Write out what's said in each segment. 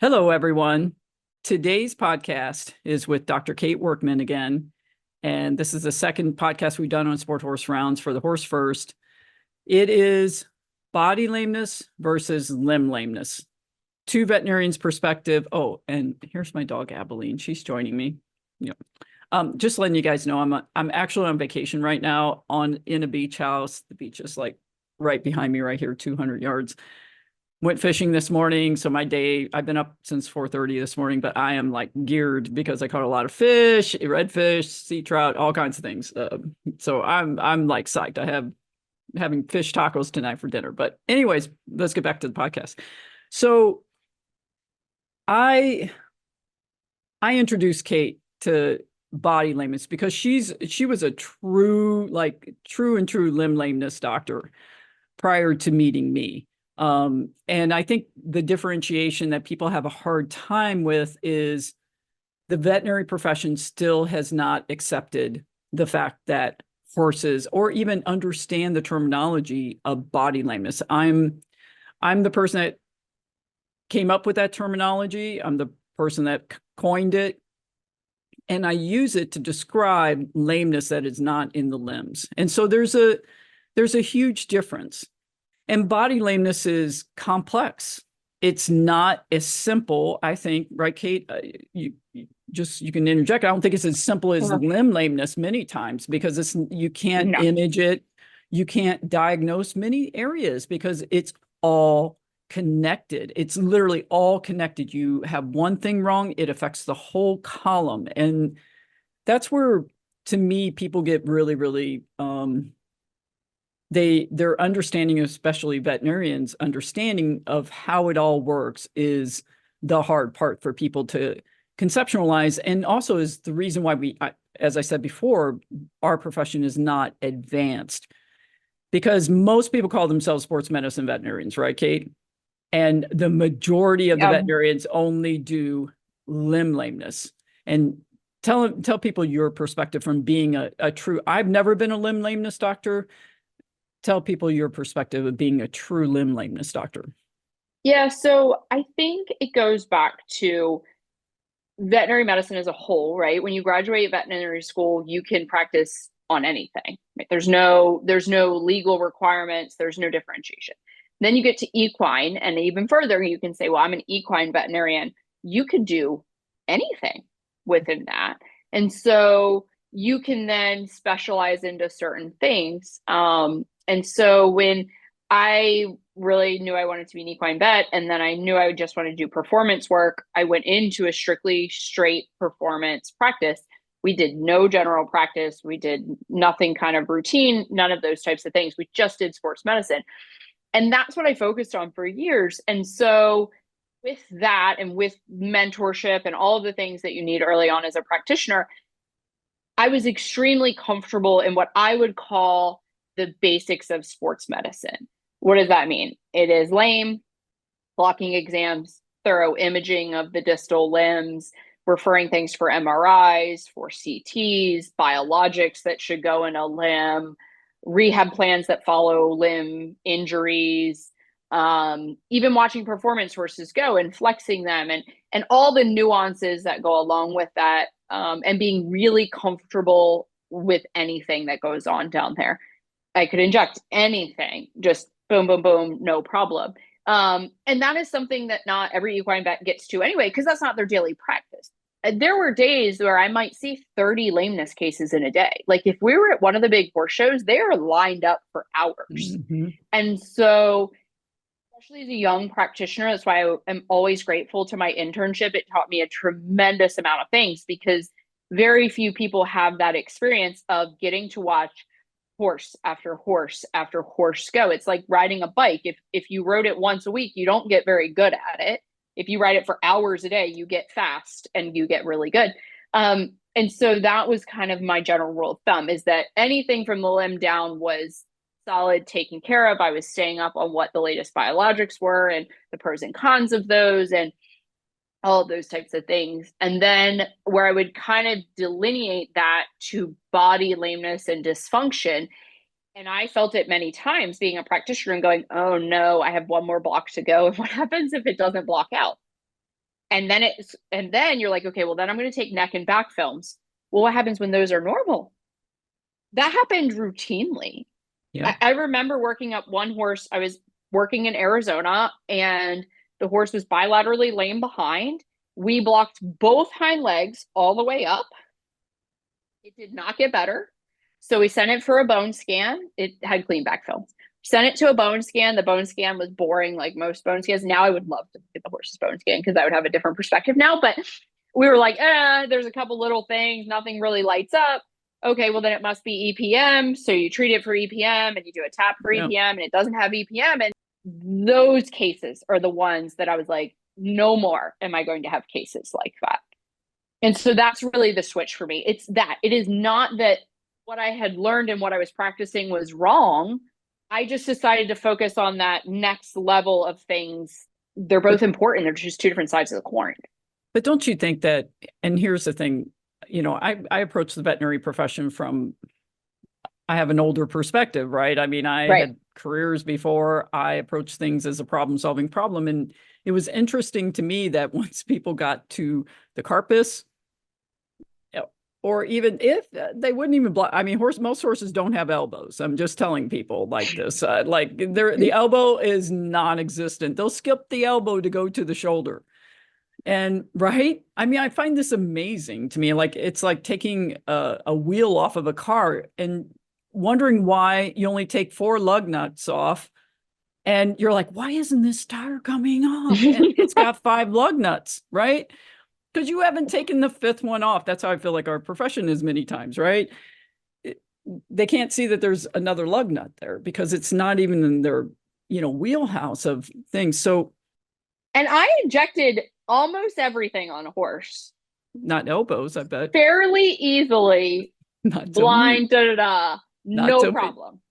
Hello, everyone. Today's podcast is with Dr. Kate Workman again. And this is the second podcast we've done on Sport Horse Rounds for the Horse First. It is body lameness versus limb lameness. Two veterinarians' perspective. Oh, and here's my dog, Abilene. She's joining me. Yeah. Just letting you guys know, I'm actually on vacation right now in a beach house. The beach is like right behind me right here, 200 yards. Went fishing this morning. So my day, I've been up since 4:30 this morning, but I am like geared because I caught a lot of fish, redfish, sea trout, all kinds of things. So I'm like psyched. Having fish tacos tonight for dinner. But anyways, let's get back to the podcast. So I introduced Kate to body lameness because she was a true and true limb lameness doctor prior to meeting me. And I think the differentiation that people have a hard time with is the veterinary profession still has not accepted the fact that horses or even understand the terminology of body lameness. I'm the person that came up with that terminology. I'm the person that coined it. And I use it to describe lameness that is not in the limbs. And so there's a huge difference. And body lameness is complex. It's not as simple, I think, right, Kate? You can interject. I don't think it's as simple as limb lameness many times because you can't image it. You can't diagnose many areas because it's all connected. It's literally all connected. You have one thing wrong, it affects the whole column. And that's where, to me, people get really, really their understanding, especially veterinarians' understanding of how it all works, is the hard part for people to conceptualize, and also is the reason why as I said before, our profession is not advanced, because most people call themselves sports medicine veterinarians, right, Kate? And the majority of the veterinarians only do limb lameness. And tell people your perspective from being a true, I've never been a limb lameness doctor. Tell people your perspective of being a true limb lameness doctor. Yeah, so I think it goes back to veterinary medicine as a whole, right? When you graduate veterinary school, you can practice on anything. Right? There's no legal requirements, there's no differentiation. Then you get to equine, and even further, you can say, well, I'm an equine veterinarian. You could do anything within that. And so you can then specialize into certain things. And so when I really knew I wanted to be an equine vet, and then I knew I would just want to do performance work, I went into a strictly straight performance practice. We did no general practice. We did nothing kind of routine, none of those types of things. We just did sports medicine. And that's what I focused on for years. And so with that and with mentorship and all of the things that you need early on as a practitioner, I was extremely comfortable in what I would call the basics of sports medicine. What does that mean? It is lame, blocking exams, thorough imaging of the distal limbs, referring things for MRIs, for CTs, biologics that should go in a limb, rehab plans that follow limb injuries, even watching performance horses go and flexing them, and all the nuances that go along with that, and being really comfortable with anything that goes on down there. I could inject anything, just boom, boom, boom, no problem. And that is something that not every equine vet gets to anyway, because that's not their daily practice. There were days where I might see 30 lameness cases in a day. Like if we were at one of the big horse shows, they are lined up for hours. Mm-hmm. And so, especially as a young practitioner, that's why I am always grateful to my internship. It taught me a tremendous amount of things because very few people have that experience of getting to watch horse after horse after horse go. It's like riding a bike. If you rode it once a week, you don't get very good at it. If you ride it for hours a day, you get fast and you get really good. And so that was kind of my general rule of thumb, is that anything from the limb down was solid, taken care of. I was staying up on what the latest biologics were and the pros and cons of those and all of those types of things. And then where I would kind of delineate that to body lameness and dysfunction. And I felt it many times being a practitioner and going, oh no, I have one more block to go. And what happens if it doesn't block out? And then you're like, okay, well, then I'm going to take neck and back films. Well, what happens when those are normal? That happened routinely. Yeah. I remember working up one horse. I was working in Arizona and the horse was bilaterally lame behind. We blocked both hind legs all the way up. It did not get better. So we sent it for a bone scan. It had clean back film. Sent it to a bone scan. The bone scan was boring, like most bone scans. Now I would love to get the horse's bone scan because I would have a different perspective now. But we were like, there's a couple little things. Nothing really lights up. Okay, well, then it must be EPM. So you treat it for EPM and you do a tap for Yeah. EPM and it doesn't have EPM. And those cases are the ones that I was like, no more am I going to have cases like that. And so that's really the switch for me. It's that it is not that what I had learned and what I was practicing was wrong. I just decided to focus on that next level of things. They're both important. They're just two different sides of the coin. But don't you think that, and here's the thing, you know, I approach the veterinary profession from, I have an older perspective, right? I mean, I had careers before. I approached things as a problem-solving problem. And it was interesting to me that once people got to the carpus, or even if they wouldn't even block, I mean, most horses don't have elbows. I'm just telling people like this, like the elbow is non-existent. They'll skip the elbow to go to the shoulder. And right, I mean, I find this amazing to me. Like it's like taking a wheel off of a car and wondering why you only take 4 lug nuts off. And you're like, why isn't this tire coming off? And it's got 5 lug nuts, right? Because you haven't taken the 5th one off. That's how I feel like our profession is many times, right? They can't see that there's another lug nut there because it's not even in their, you know, wheelhouse of things. So, and I injected almost everything on a horse. Not elbows, I bet. Fairly easily. Not blind, no problem.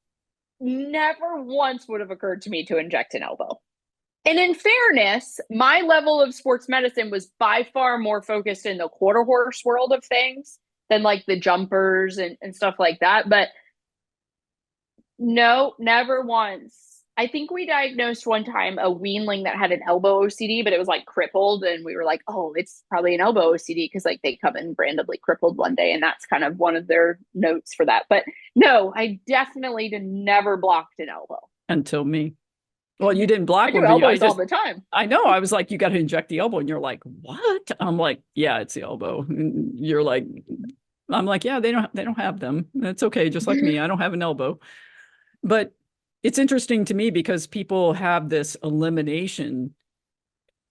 Me. Never once would have occurred to me to inject an elbow. And in fairness, my level of sports medicine was by far more focused in the quarter horse world of things than like the jumpers and stuff like that. But no, never once. I think we diagnosed one time a weanling that had an elbow OCD, but it was like crippled. And we were like, oh, it's probably an elbow OCD because like they come in randomly crippled one day. And that's kind of one of their notes for that. But no, I definitely never blocked an elbow. Until me. Well, you didn't block I do elbows all the time. I know. I was like, you got to inject the elbow. And you're like, what? I'm like, yeah, it's the elbow. And you're like, I'm like, yeah, they don't have them. That's okay. Just like me. I don't have an elbow. But it's interesting to me because people have this elimination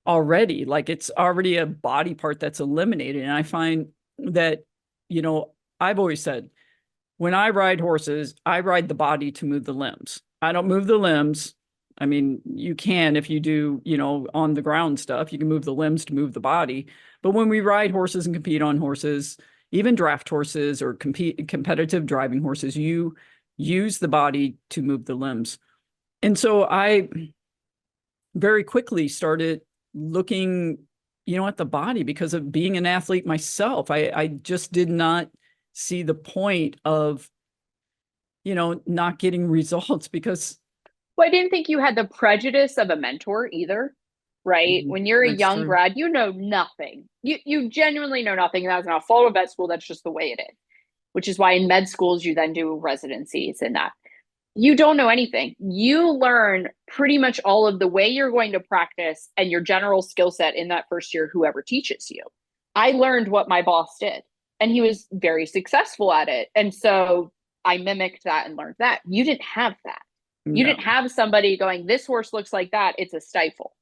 already. Like it's already a body part that's eliminated. And I find that, you know, I've always said, when I ride horses, I ride the body to move the limbs. I don't move the limbs. I mean, you can, if you do, you know, on the ground stuff, you can move the limbs to move the body. But when we ride horses and compete on horses, even draft horses or competitive driving horses, you use the body to move the limbs. And so I very quickly started looking, you know, at the body because of being an athlete myself. I just did not see the point of, you know, not getting results because well, I didn't think you had the prejudice of a mentor either, right? When you're a young grad, you know nothing. You genuinely know nothing. And that's not a fault of vet school. That's just the way it is, which is why in med schools, you then do residencies and that. You don't know anything. You learn pretty much all of the way you're going to practice and your general skill set in that first year, whoever teaches you. I learned what my boss did, and he was very successful at it. And so I mimicked that and learned that. You didn't have that. You didn't have somebody going, this horse looks like that. It's a stifle.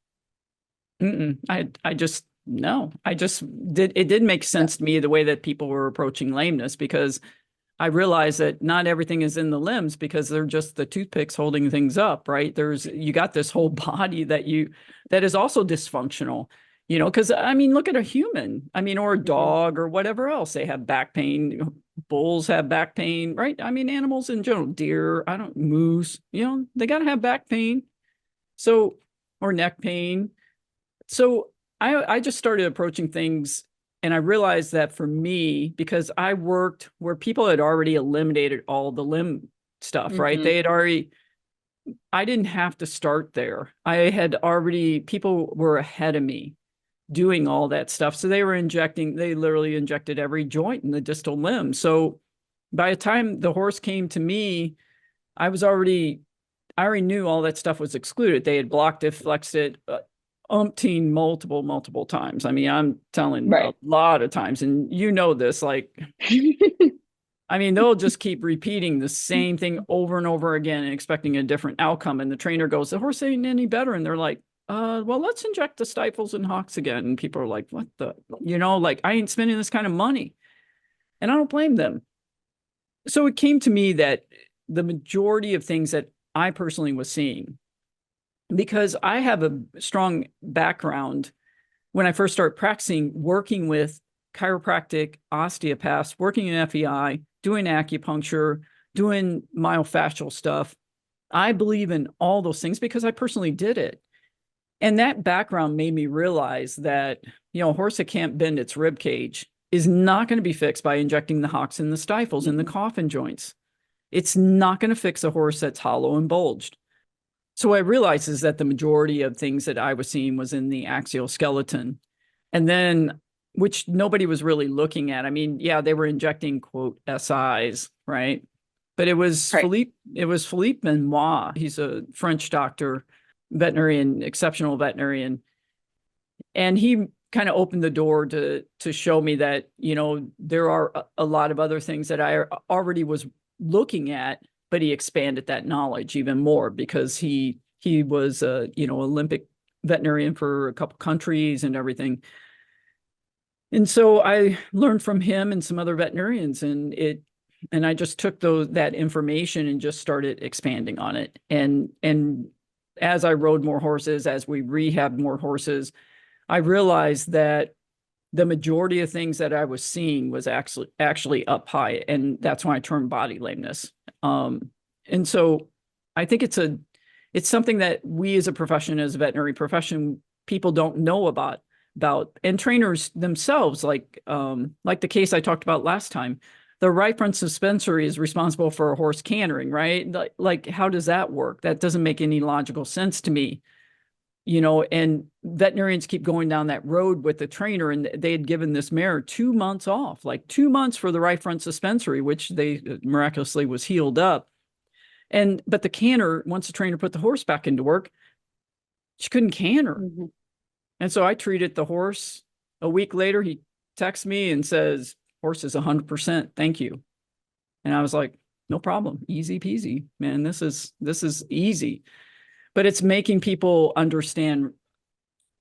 I just, no, it did make sense to me the way that people were approaching lameness because I realized that not everything is in the limbs because they're just the toothpicks holding things up, right? You got this whole body that is also dysfunctional, you know, because I mean, look at a human, I mean, or a dog or whatever else. They have back pain. Bulls have back pain, right? I mean, animals in general, deer, moose, you know, they got to have back pain. So, or neck pain. So I just started approaching things and I realized that for me, because I worked where people had already eliminated all the limb stuff, right? They had already, I didn't have to start there. People were ahead of me. doing all that stuff. So they literally injected every joint in the distal limb. So by the time the horse came to me, I already knew all that stuff was excluded. They had blocked it, flexed it, umpteen multiple times. I mean, I'm telling a lot of times, and you know this, like, I mean, they'll just keep repeating the same thing over and over again and expecting a different outcome. And the trainer goes, the horse ain't any better. And they're like, well, let's inject the stifles and hocks again. And people are like, what the, like, I ain't spending this kind of money. And I don't blame them. So it came to me that the majority of things that I personally was seeing, because I have a strong background when I first started practicing, working with chiropractic osteopaths, working in FEI, doing acupuncture, doing myofascial stuff. I believe in all those things because I personally did it. And that background made me realize that, a horse that can't bend its rib cage is not going to be fixed by injecting the hocks and the stifles and the coffin joints. It's not going to fix a horse that's hollow and bulged. So what I realized is that the majority of things that I was seeing was in the axial skeleton. And then, which nobody was really looking at. I mean, yeah, they were injecting, quote, SIs, right? But it was Philippe Benoit. He's a French doctor, veterinarian, exceptional veterinarian. And he kind of opened the door to show me that, there are a lot of other things that I already was looking at, but he expanded that knowledge even more because he was a, Olympic veterinarian for a couple countries and everything. And so I learned from him and some other veterinarians, and I just took that information and just started expanding on it. And as I rode more horses, as we rehabbed more horses, I realized that the majority of things that I was seeing was actually up high. And that's when I termed body lameness. And so I think it's something that we as a profession, as a veterinary profession, people don't know about, and trainers themselves, like the case I talked about last time. The right front suspensory is responsible for a horse cantering, right? Like, how does that work? That doesn't make any logical sense to me. And veterinarians keep going down that road with the trainer, and they had given this mare 2 months off, like 2 months for the right front suspensory, which they miraculously was healed up. But the canter, once the trainer put the horse back into work, she couldn't canter. Mm-hmm. And so I treated the horse. A week later, he texts me and says, horse is 100%. Thank you. And I was like, no problem. Easy peasy, man. This is easy. But it's making people understand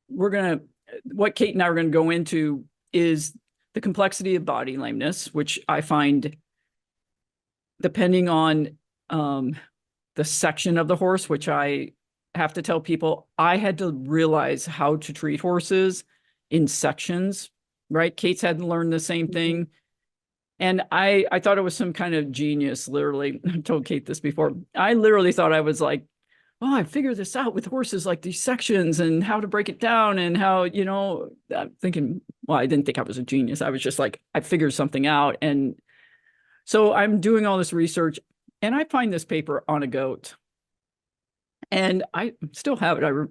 what Kate and I are going to go into is the complexity of body lameness, which I find, depending on the section of the horse, which I have to tell people, I had to realize how to treat horses in sections, right? Kate's had to learn the same thing. And I thought it was some kind of genius, literally. I told Kate this before. I literally thought I was like, oh, I figured this out with horses, like these sections and how to break it down and how, I'm thinking, well, I didn't think I was a genius. I was just like, I figured something out. And so I'm doing all this research and I find this paper on a goat. And I still have it.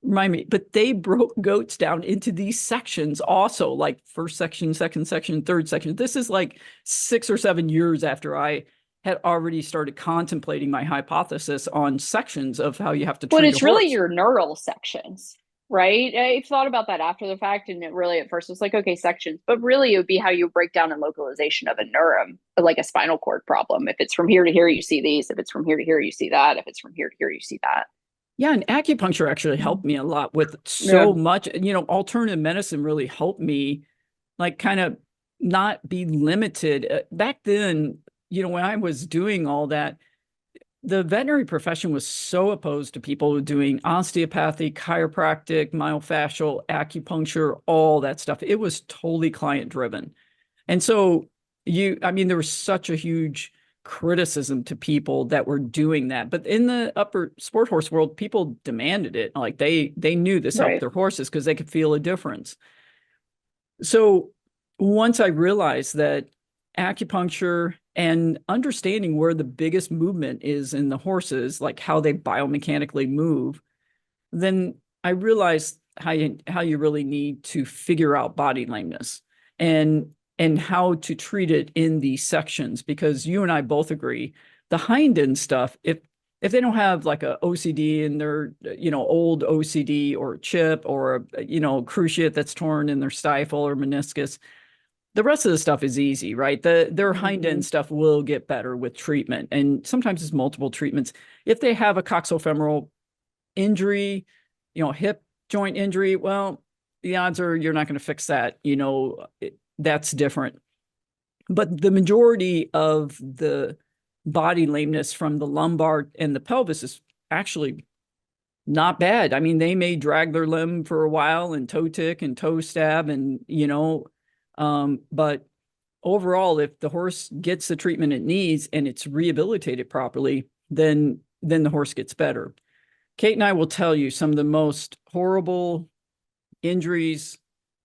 Remind me, but they broke goats down into these sections also, like first section, second section, third section. This is like 6 or 7 years after I had already started contemplating my hypothesis on sections of how you have to treat a horse. But it's really your neural sections, right? I've thought about that after the fact, and it really at first was like, okay, sections, but really it would be how you break down and localization of a neuron, like a spinal cord problem. If it's from here to here, you see these. If it's from here to here, you see that. If it's from here to here, you see that. Yeah, and acupuncture actually helped me a lot with so much. Alternative medicine really helped me, like, kind of not be limited. Back then, when I was doing all that, the veterinary profession was so opposed to people doing osteopathy, chiropractic, myofascial, acupuncture, all that stuff. It was totally client driven. And so there was such a huge criticism to people that were doing that. But in the upper sport horse world, people demanded it. Like they knew this helped their horses because they could feel a difference. So once I realized that acupuncture and understanding where the biggest movement is in the horses, like how they biomechanically move, then I realized how you really need to figure out body lameness and how to treat it in these sections, because you and I both agree the hind end stuff, if they don't have like a OCD and they're, old OCD or a chip or cruciate that's torn in their stifle or meniscus, the rest of the stuff is easy, right? Their hind end stuff will get better with treatment, and sometimes it's multiple treatments. If they have a coxofemoral injury, hip joint injury, well, the odds are you're not going to fix that. That's different. But the majority of the body lameness from the lumbar and the pelvis is actually not bad. I mean, they may drag their limb for a while and toe tick and toe stab and, but overall, if the horse gets the treatment it needs and it's rehabilitated properly, then the horse gets better. Kate and I will tell you some of the most horrible injuries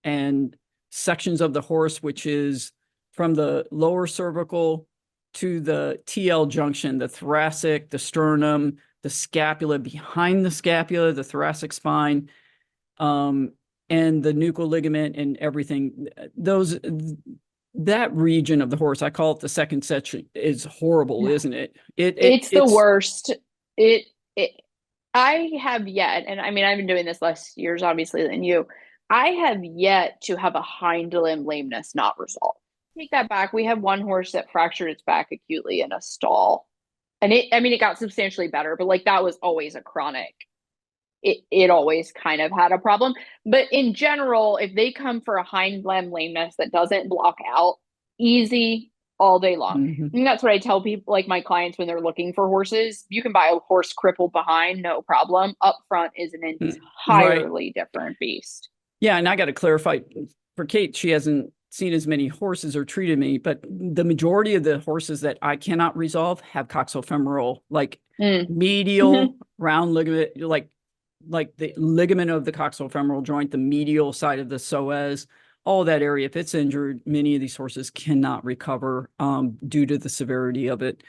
and sections of the horse, which is from the lower cervical to the TL junction, the thoracic, the sternum, the scapula, behind the scapula, the thoracic spine, and the nuchal ligament and everything. That region of the horse, I call it the second section, is horrible, isn't it? It's the worst. I have yet, and I mean, I've been doing this less years, obviously, than you. I have yet to have a hind limb lameness not resolved. Take that back. We had one horse that fractured its back acutely in a stall. And it got substantially better, but like that was always a chronic. It always kind of had a problem. But in general, if they come for a hind limb lameness that doesn't block out, easy all day long. And that's what I tell people, like my clients, when they're looking for horses. You can buy a horse crippled behind, no problem. Up front is an entirely different beast. Yeah, and I got to clarify for Kate, she hasn't seen as many horses or treated me, but the majority of the horses that I cannot resolve have coxofemoral, like medial round ligament, like the ligament of the coxofemoral joint, the medial side of the psoas, all that area. If it's injured, many of these horses cannot recover due to the severity of it.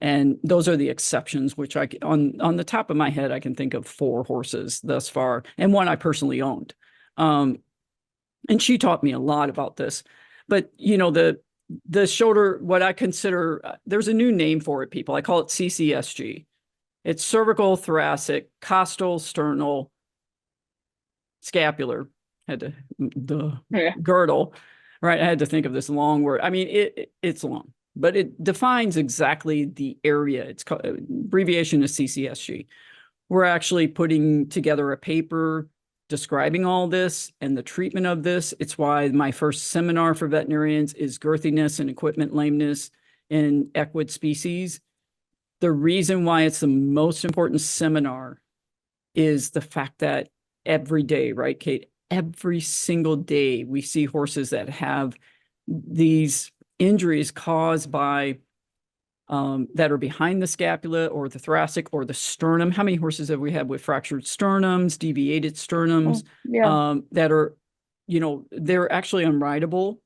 And those are the exceptions, which on the top of my head, I can think of 4 horses thus far, and one I personally owned. And she taught me a lot about this. But, the shoulder, what I consider, there's a new name for it, people. I call it CCSG. It's cervical, thoracic, costal, sternal, scapular. Girdle, right? I had to think of this long word. I mean, it's long, but it defines exactly the area. It's called, abbreviation is CCSG. We're actually putting together a paper describing all this and the treatment of this. It's why my first seminar for veterinarians is girthiness and equipment lameness in equid species. The reason why it's the most important seminar is the fact that every day, right, Kate? Every single day we see horses that have these injuries caused by that are behind the scapula or the thoracic or the sternum. How many horses have we had with fractured sternums, deviated sternums, that are, they're actually unrideable.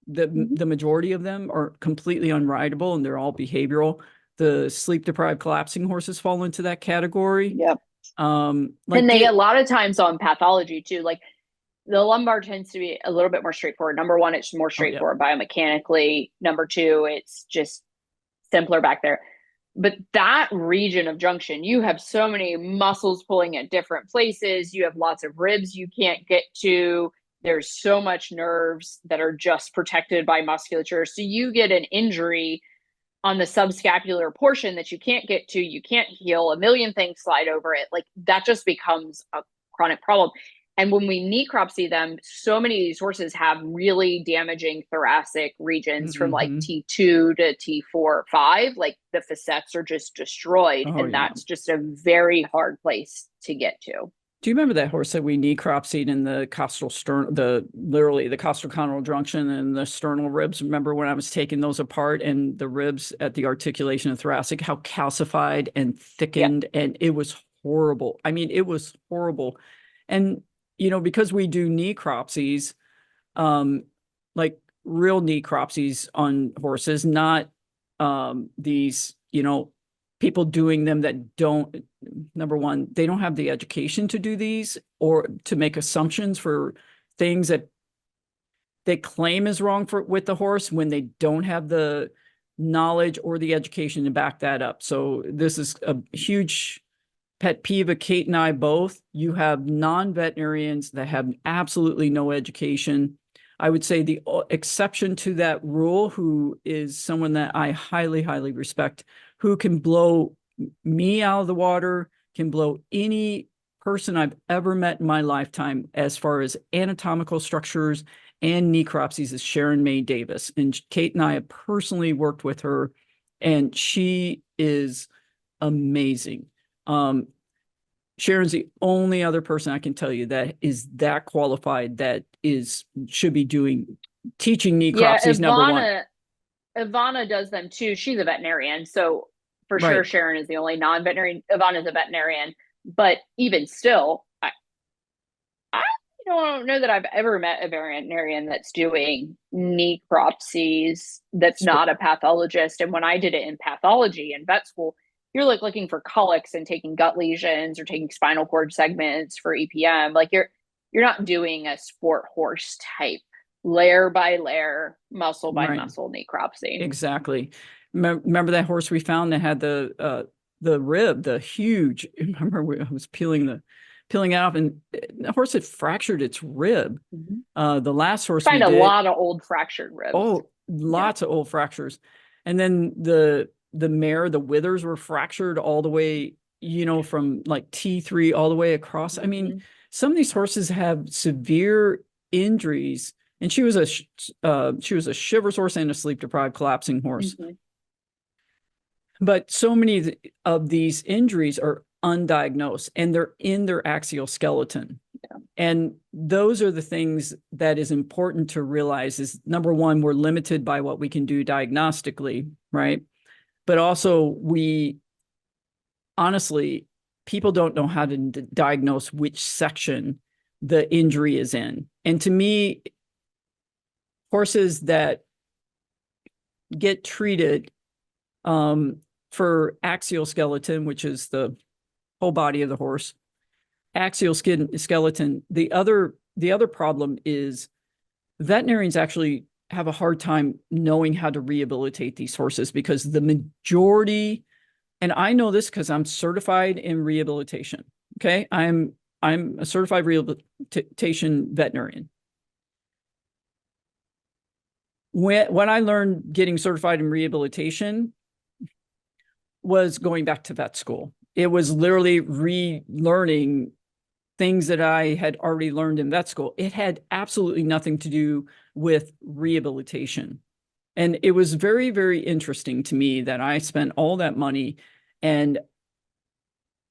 The majority of them are completely unrideable, and they're all behavioral. The sleep-deprived collapsing horses fall into that category. Yep. And they a lot of times on pathology too, like the lumbar tends to be a little bit more straightforward. Number one, it's more straightforward biomechanically. Number two, it's just simpler back there. But that region of junction, you have so many muscles pulling at different places. You have lots of ribs you can't get to. There's so much nerves that are just protected by musculature. So you get an injury on the subscapular portion that you can't get to, you can't heal, a million things slide over it. Like that just becomes a chronic problem. And when we necropsy them, so many of these horses have really damaging thoracic regions from like T2 to T4, 5. Like the facets are just destroyed. And that's just a very hard place to get to. Do you remember that horse that we necropsied in the costal literally the costochondral junction and the sternal ribs? Remember when I was taking those apart and the ribs at the articulation of thoracic, how calcified and thickened, and it was horrible. I mean, it was horrible. And because we do necropsies, like real necropsies on horses, not these, people doing them that don't, number one, they don't have the education to do these, or to make assumptions for things that they claim is wrong with the horse when they don't have the knowledge or the education to back that up. So this is a huge pet peeve of Kate and I both. You have non-veterinarians that have absolutely no education. I would say the exception to that rule, who is someone that I highly, highly respect, who can blow me out of the water, can blow any person I've ever met in my lifetime as far as anatomical structures and necropsies, is Sharon May Davis. And Kate and I have personally worked with her, and she is amazing. Sharon's the only other person I can tell you that is that qualified, that should be teaching necropsies, number one. Ivana does them too. She's a veterinarian. So for sure, Right. Sharon is the only non-veterinarian. Ivana's a veterinarian. But even still, I don't know that I've ever met a veterinarian that's doing necropsies that's not a pathologist. And when I did it in pathology in vet school, you're like looking for colics and taking gut lesions or taking spinal cord segments for EPM. Like you're not doing a sport horse type layer by layer, muscle by Right. muscle necropsy. Exactly. Remember that horse we found that had the rib, the huge, remember I was peeling it off, and the horse had fractured its rib. The last horse Find we a did, lot of old fractured ribs. oh, lots of old fractures. And then the mare, the withers were fractured all the way, from like T3 all the way across. I mean, some of these horses have severe injuries, and she was a shivers horse and a sleep deprived collapsing horse. But so many of these injuries are undiagnosed, and they're in their axial skeleton. And those are the things that is important to realize is, number one, we're limited by what we can do diagnostically, right? But also honestly, people don't know how to diagnose which section the injury is in. And to me, horses that get treated for axial skeleton, which is the whole body of the horse, axial skeleton, the other problem is veterinarians actually have a hard time knowing how to rehabilitate these horses, because the majority, and I know this because I'm certified in rehabilitation. Okay. I'm a certified rehabilitation veterinarian. When I learned getting certified in rehabilitation was going back to vet school. It was literally relearning things that I had already learned in vet school. It had absolutely nothing to do with rehabilitation. And it was very, very interesting to me that I spent all that money and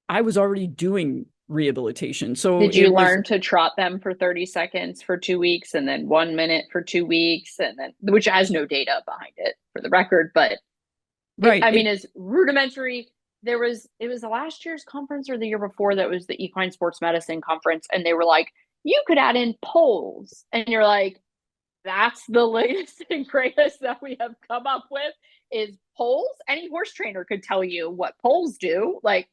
I was already doing rehabilitation. So did you learn to trot them for 30 seconds for 2 weeks and then 1 minute for 2 weeks, and then, which has no data behind it for the record, but right. I mean, is rudimentary. It was the last year's conference or the year before that was the Equine Sports Medicine conference, and they were like, you could add in poles, and you're like, that's the latest and greatest that we have come up with is poles. Any horse trainer could tell you what poles do. Like,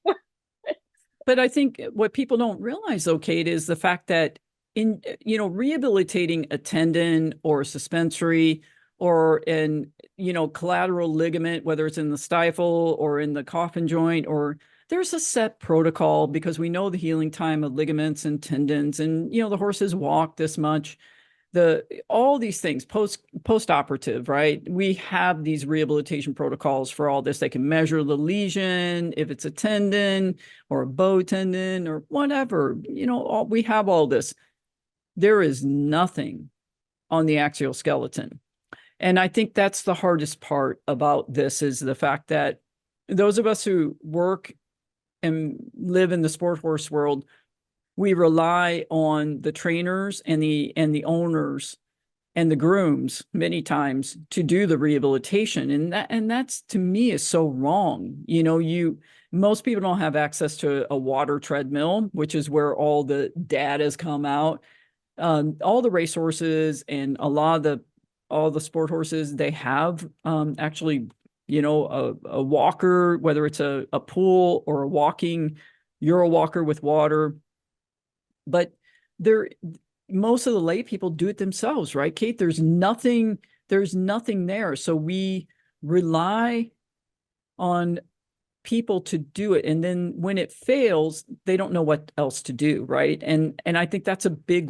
but I think what people don't realize, though, Kate, is the fact that in rehabilitating a tendon or a suspensory or in collateral ligament, whether it's in the stifle or in the coffin joint, or there's a set protocol, because we know the healing time of ligaments and tendons, and the horses walk this much. All these things post-operative, right? We have these rehabilitation protocols for all this. They can measure the lesion, if it's a tendon or a bow tendon or whatever, we have all this. There is nothing on the axial skeleton. And I think that's the hardest part about this, is the fact that those of us who work and live in the sport horse world, we rely on the trainers and the owners and the grooms many times to do the rehabilitation. And that's, to me, is so wrong. Most people don't have access to a water treadmill, which is where all the data has come out. All the race horses and all the sport horses, they have actually, a walker, whether it's a pool or a walking Euro walker with water. but there, most of the lay people do it themselves, right, Kate? There's nothing there. So we rely on people to do it. And then when it fails, they don't know what else to do, right? And I think that's a big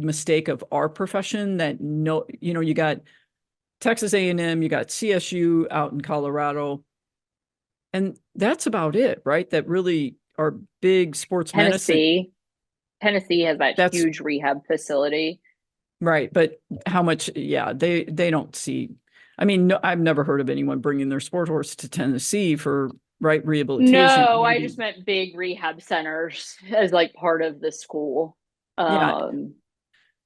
mistake of our profession, that you got Texas A&M, you got CSU out in Colorado, and that's about it, right? That really are big sports medicine. Tennessee has that That's huge rehab facility. right. But how much, yeah, they don't see. I mean, no, I've never heard of anyone bringing their sport horse to Tennessee for rehabilitation. No, I just Maybe, meant big rehab centers as like part of the school. yeah. Um,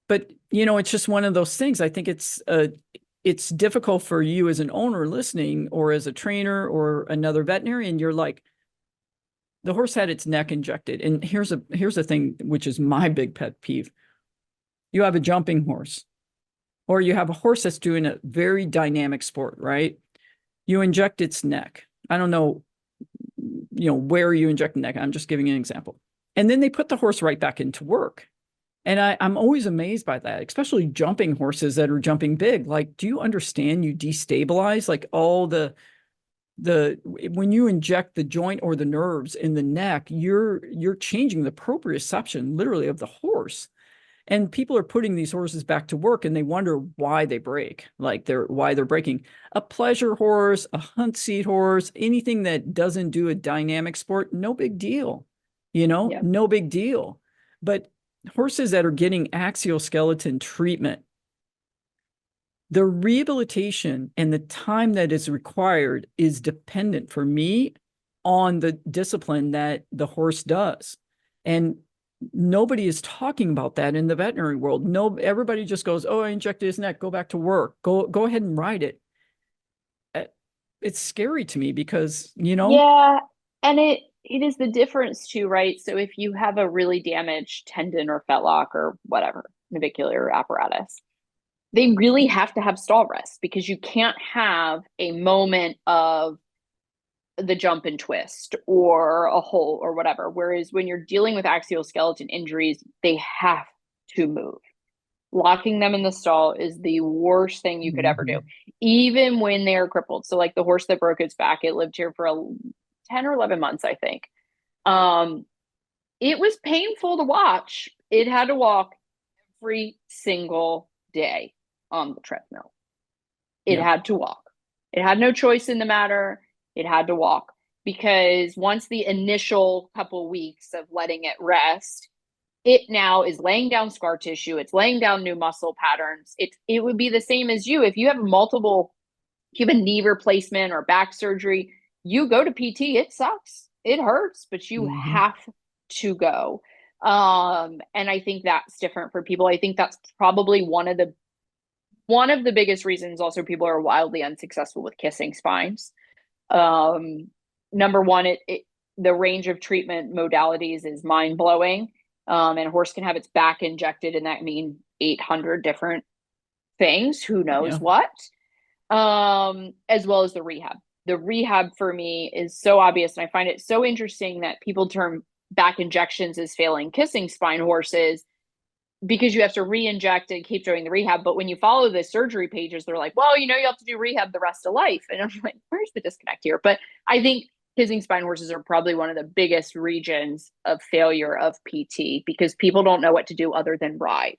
But it's just one of those things. I think it's difficult for you as an owner listening, or as a trainer or another veterinarian. You're like, the horse had its neck injected. And here's a thing, which is my big pet peeve. You have a jumping horse, or you have a horse that's doing a very dynamic sport, right? You inject its neck. I don't know, where you inject the neck. I'm just giving an example. And then they put the horse right back into work. And I'm always amazed by that, especially jumping horses that are jumping big. Like, do you understand you destabilize like all the when you inject the joint or the nerves in the neck, you're changing the proprioception literally of the horse. And people are putting these horses back to work, and they wonder why they break, like why they're breaking. A pleasure horse, a hunt seat horse, anything that doesn't do a dynamic sport, no big deal, yeah. no big deal. But horses that are getting axial skeleton treatment, the rehabilitation and the time that is required is dependent for me on the discipline that the horse does. And nobody is talking about that in the veterinary world. No, everybody just goes, oh, I injected his neck, go back to work, go ahead and ride it. It's scary to me because, Yeah, and it is the difference too, right? So if you have a really damaged tendon or fetlock or whatever, navicular apparatus, they really have to have stall rest, because you can't have a moment of the jump and twist or a hole or whatever. Whereas when you're dealing with axial skeleton injuries, they have to move. Locking them in the stall is the worst thing you could ever do, even when they're crippled. So, like the horse that broke its back, it lived here for 10 or 11 months, I think. It was painful to watch. It had to walk every single day on the treadmill. It yeah, had to walk. It had no choice in the matter. It had to walk, because once the initial couple weeks of letting it rest, it now is laying down scar tissue. It's laying down new muscle patterns. It would be the same as you if you have if you have a knee replacement or back surgery. You go to PT. It sucks. It hurts, but you mm-hmm. have to go. And I think that's different for people. I think that's probably one of the biggest reasons also people are wildly unsuccessful with kissing spines. Um, Number one, the range of treatment modalities is mind blowing. And a horse can have its back injected, and that means 800 different things. Who knows Yeah. what? As well as the rehab. The rehab for me is so obvious, and I find it so interesting that people term back injections as failing kissing spine horses, because you have to re-inject and keep doing the rehab. But when you follow the surgery pages, they're like, well, you have to do rehab the rest of life. And I'm like, where's the disconnect here? But I think kissing spine horses are probably one of the biggest regions of failure of PT, because people don't know what to do other than ride.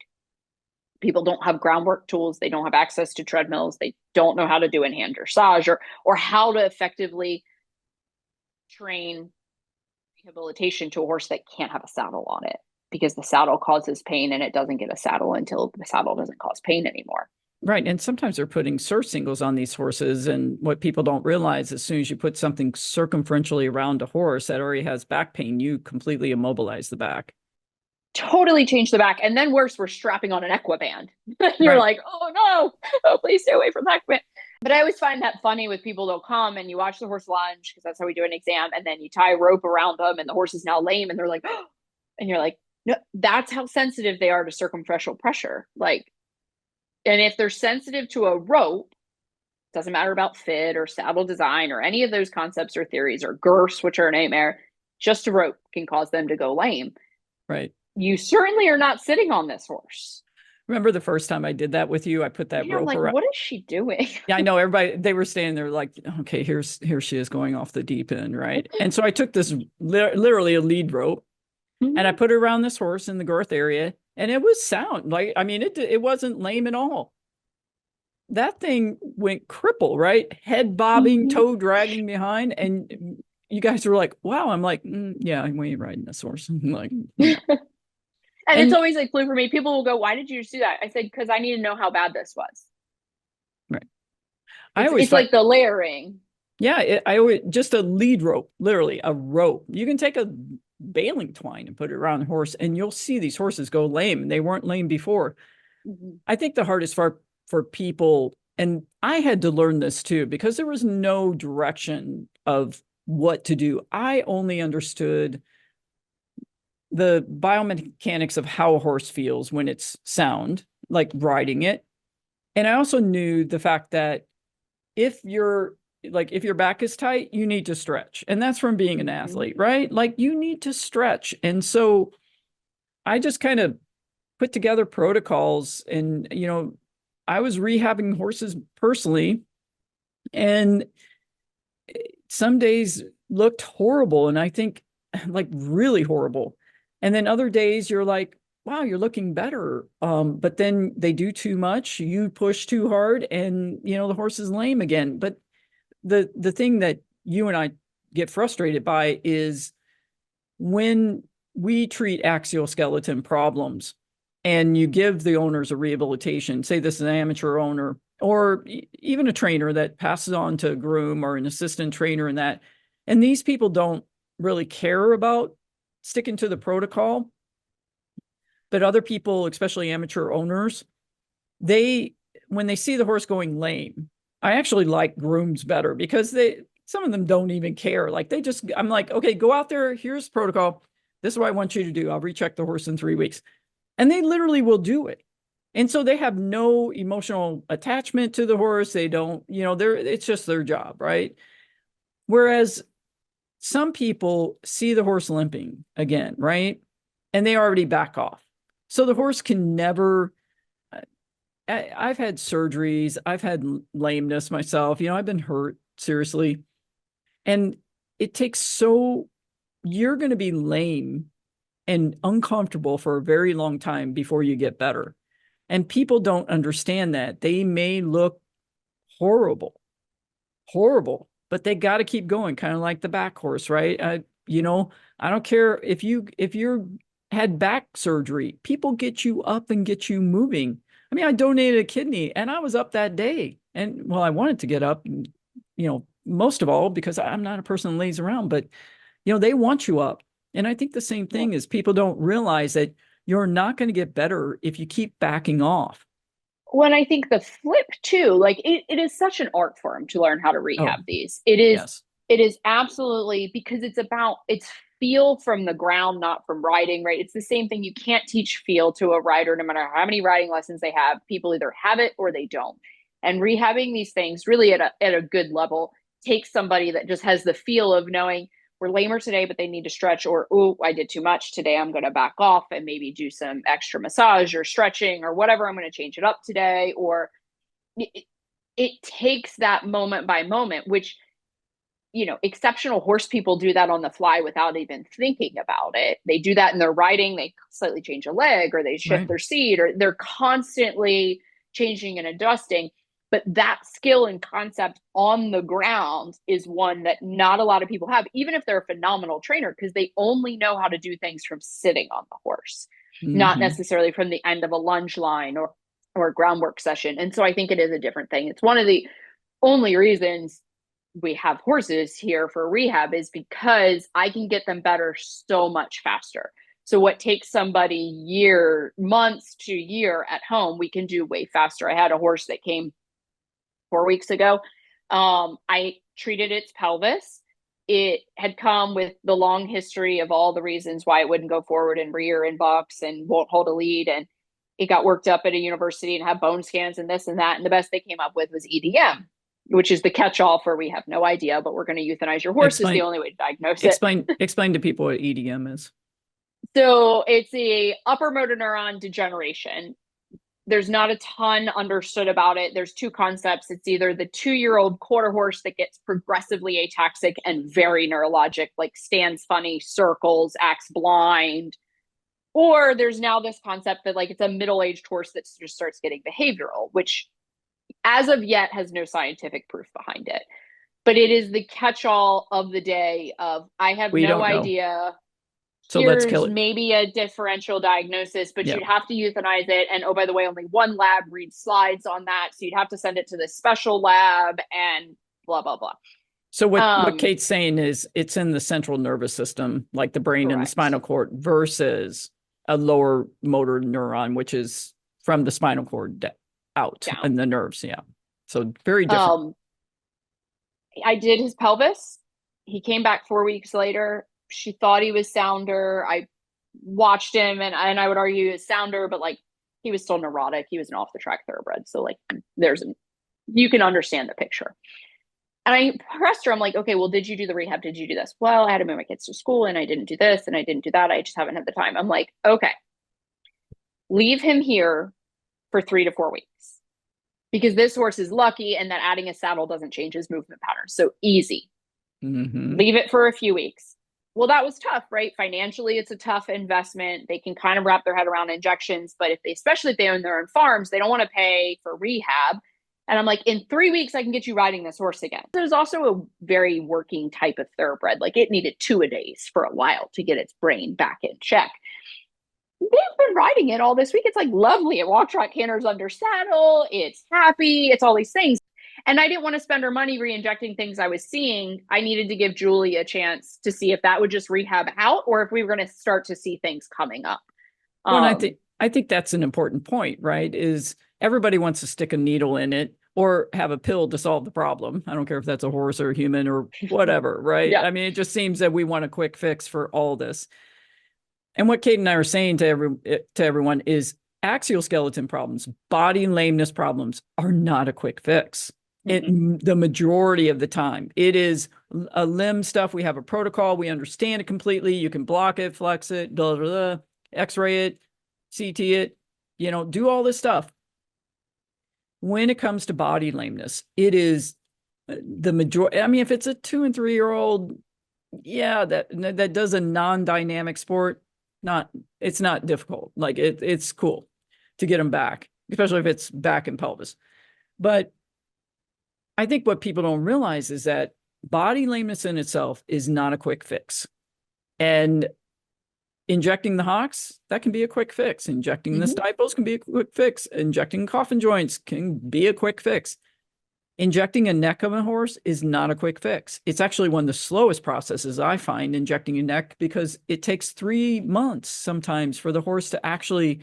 People don't have groundwork tools. They don't have access to treadmills. They don't know how to do in-hand dressage, or how to effectively train rehabilitation to a horse that can't have a saddle on it, because the saddle causes pain, and it doesn't get a saddle until the saddle doesn't cause pain anymore. Right. And sometimes they're putting surcingles on these horses. And what people don't realize, as soon as you put something circumferentially around a horse that already has back pain, you completely immobilize the back. Totally change the back. And then worse, we're strapping on an equiband. You're Right. like, oh no, oh, please stay away from that equiband. But I always find that funny with people that'll come and you watch the horse lunge, because that's how we do an exam, and then you tie a rope around them and the horse is now lame, and they're like, oh, and you're like, no, that's how sensitive they are to circumferential pressure. Like, and if they're sensitive to a rope, doesn't matter about fit or saddle design or any of those concepts or theories or girths, which are a nightmare, just a rope can cause them to go lame. Right. you certainly are not sitting on this horse. Remember the first time I did that with you? I put that Yeah, I'm rope like, around. what is she doing? Yeah, I know everybody, they were standing there like, okay, here she is going off the deep end, right? And so I took this literally a lead rope and I put it around this horse in the girth area, and it was sound. Like, I mean, it wasn't lame at all. That thing went cripple, right? Head bobbing, toe dragging behind. And you guys were like, wow. I'm like, yeah, we ain't riding this horse. I'm like, no. And it's And always like clue for me. People will go, why did you just do that? I said, because I need to know how bad this was. right. I It's always it's find, like the layering. yeah, I always just a lead rope, literally a rope. You can take a baling twine and put it around the horse, and you'll see these horses go lame. And they weren't lame before. I think the hardest part for people, and I had to learn this too, because there was no direction of what to do. I only understood the biomechanics of how a horse feels when it's sound, like riding it. And I also knew the fact that if your back is tight, you need to stretch. And that's from being an athlete, right? Like you need to stretch. And so I just kind of put together protocols, and I was rehabbing horses personally, and some days looked horrible, and I think like really horrible. And then other days you're like, wow, you're looking better. But then they do too much, you push too hard, and the horse is lame again. But the thing that you and I get frustrated by is when we treat axial skeleton problems and you give the owners a rehabilitation, say this is an amateur owner or even a trainer that passes on to a groom or an assistant trainer in that, and these people don't really care about sticking to the protocol, but other people, especially amateur owners, when they see the horse going lame, I actually like grooms better because some of them don't even care. Like I'm like, okay, go out there. Here's protocol. This is what I want you to do. I'll recheck the horse in 3 weeks. And they literally will do it. And so they have no emotional attachment to the horse. They don't, it's just their job, right? Whereas some people see the horse limping again, right? And they already back off. So the horse can never, I've had surgeries, I've had lameness myself, I've been hurt seriously. And it takes you're going to be lame and uncomfortable for a very long time before you get better. And people don't understand that. They may look horrible, but they got to keep going, kind of like the back horse, right? I don't care if you're had back surgery, people get you up and get you moving. I mean, I donated a kidney and I was up that day. And well, I wanted to get up, and, most of all, because I'm not a person that lays around, but, they want you up. And I think the same thing is people don't realize that you're not going to get better if you keep backing off. When I think the flip too, like it is such an art form to learn how to rehab these. Yes. It is absolutely, because it's feel from the ground, not from riding, right? It's the same thing. You can't teach feel to a rider, no matter how many riding lessons they have. People either have it or they don't. And rehabbing these things really at a good level takes somebody that just has the feel of knowing we're lamer today, but they need to stretch, or, oh, I did too much today. I'm going to back off and maybe do some extra massage or stretching or whatever. I'm going to change it up today. Or it takes that moment by moment, which, exceptional horse people do that on the fly without even thinking about it. They do that in their riding. They slightly change a leg or they shift their seat, or they're constantly changing and adjusting. But that skill and concept on the ground is one that not a lot of people have, even if they're a phenomenal trainer, because they only know how to do things from sitting on the horse, not necessarily from the end of a lunge line or a groundwork session. And so I think it is a different thing. It's one of the only reasons we have horses here for rehab is because I can get them better so much faster. So what takes somebody months to year at home, we can do way faster. I had a horse that came 4 weeks ago. I treated its pelvis. It had come with the long history of all the reasons why it wouldn't go forward and rear and box and won't hold a lead. And it got worked up at a university and had bone scans and this and that. And the best they came up with was EDM, which is the catch-all for we have no idea, but we're going to euthanize your horse is the only way to diagnose it. Explain to people what EDM is. So it's a upper motor neuron degeneration. There's not a ton understood about it. There's two concepts. It's either the 2-year-old quarter horse that gets progressively ataxic and very neurologic, like stands funny, circles, acts blind. Or there's now this concept that like it's a middle-aged horse that just starts getting behavioral, which as of yet has no scientific proof behind it. But it is the catch-all of the day of I have We no don't know. idea. So let's Here's kill it. maybe a differential diagnosis, but Yeah. you'd have to euthanize it. And oh, by the way, only one lab reads slides on that. So you'd have to send it to the special lab and blah, blah, blah. So what Kate's saying is it's in the central nervous system, like the brain and the Correct. spinal cord, versus a lower motor neuron, which is from the spinal cord out Down. and the nerves. Yeah. So very different. I did his pelvis. He came back 4 weeks later. She thought he was sounder. I watched him and I would argue he was sounder, but like he was still neurotic. He was an off the track thoroughbred. So like you can understand the picture. And I pressed her. I'm like, okay, well, did you do the rehab? Did you do this? Well, I had to move my kids to school and I didn't do this and I didn't do that. I just haven't had the time. I'm like, okay, leave him here for 3 to 4 weeks because this horse is lucky and that adding a saddle doesn't change his movement patterns. So easy. Leave it for a few weeks. Well, that was tough, right? Financially, it's a tough investment. They can kind of wrap their head around injections, but especially if they own their own farms, they don't want to pay for rehab. And I'm like, in 3 weeks, I can get you riding this horse again. There's also a very working type of thoroughbred. Like it needed 2-a-days for a while to get its brain back in check. They've been riding it all this week. It's like lovely. It walk, trot, canters under saddle. It's happy. It's all these things. And I didn't want to spend her money re-injecting things I was seeing. I needed to give Julie a chance to see if that would just rehab out or if we were going to start to see things coming up. Well, I think that's an important point, right? Is everybody wants to stick a needle in it or have a pill to solve the problem. I don't care if that's a horse or a human or whatever, right? Yeah. I mean, it just seems that we want a quick fix for all this. And what Kate and I are saying to everyone is axial skeleton problems, body lameness problems are not a quick fix. The majority of the time, it is a limb stuff. We have a protocol. We understand it completely. You can block it, flex it, blah, blah, blah, X-ray it, CT it, do all this stuff. When it comes to body lameness, it is the majority. I mean, if it's a 2 and 3 year old, yeah, that does a non-dynamic sport, it's not difficult. Like it's cool to get them back, especially if it's back and pelvis. But I think what people don't realize is that body lameness in itself is not a quick fix. And injecting the hocks, that can be a quick fix. Injecting the stiples can be a quick fix. Injecting coffin joints can be a quick fix. Injecting a neck of a horse is not a quick fix. It's actually one of the slowest processes I find, injecting a neck, because it takes 3 months sometimes for the horse to actually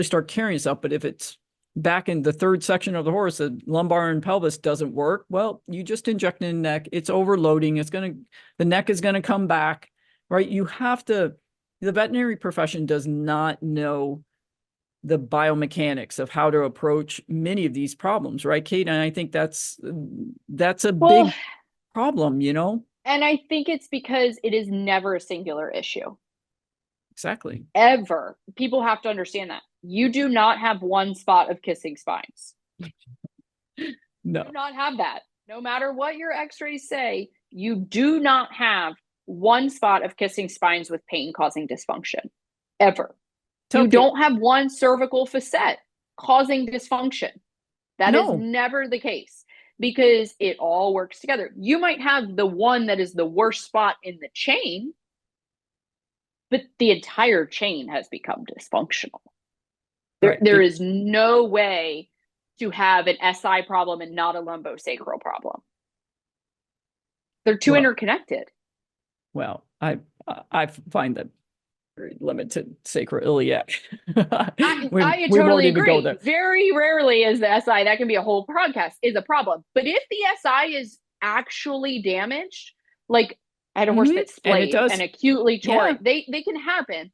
start carrying itself. But if it's back in the third section of the horse, the lumbar and pelvis doesn't work, well, you just inject in the neck. It's overloading. The neck is going to come back, right? The veterinary profession does not know the biomechanics of how to approach many of these problems, right, Kate? And I think that's a big problem, And I think it's because it is never a singular issue. Exactly. Ever. People have to understand that. You do not have one spot of kissing spines. No. You do not have that. No matter what your x-rays say, you do not have one spot of kissing spines with pain causing dysfunction. Ever. You don't have one cervical facet causing dysfunction. That is never the case because it all works together. You might have the one that is the worst spot in the chain, but the entire chain has become dysfunctional. There is no way to have an SI problem and not a lumbosacral problem. They're too interconnected. Well, I find that very limited sacroiliac. I totally agree. Very rarely is the SI, that can be a whole podcast, is a problem. But if the SI is actually damaged, like I had a horse that's splayed and acutely torn, they can happen.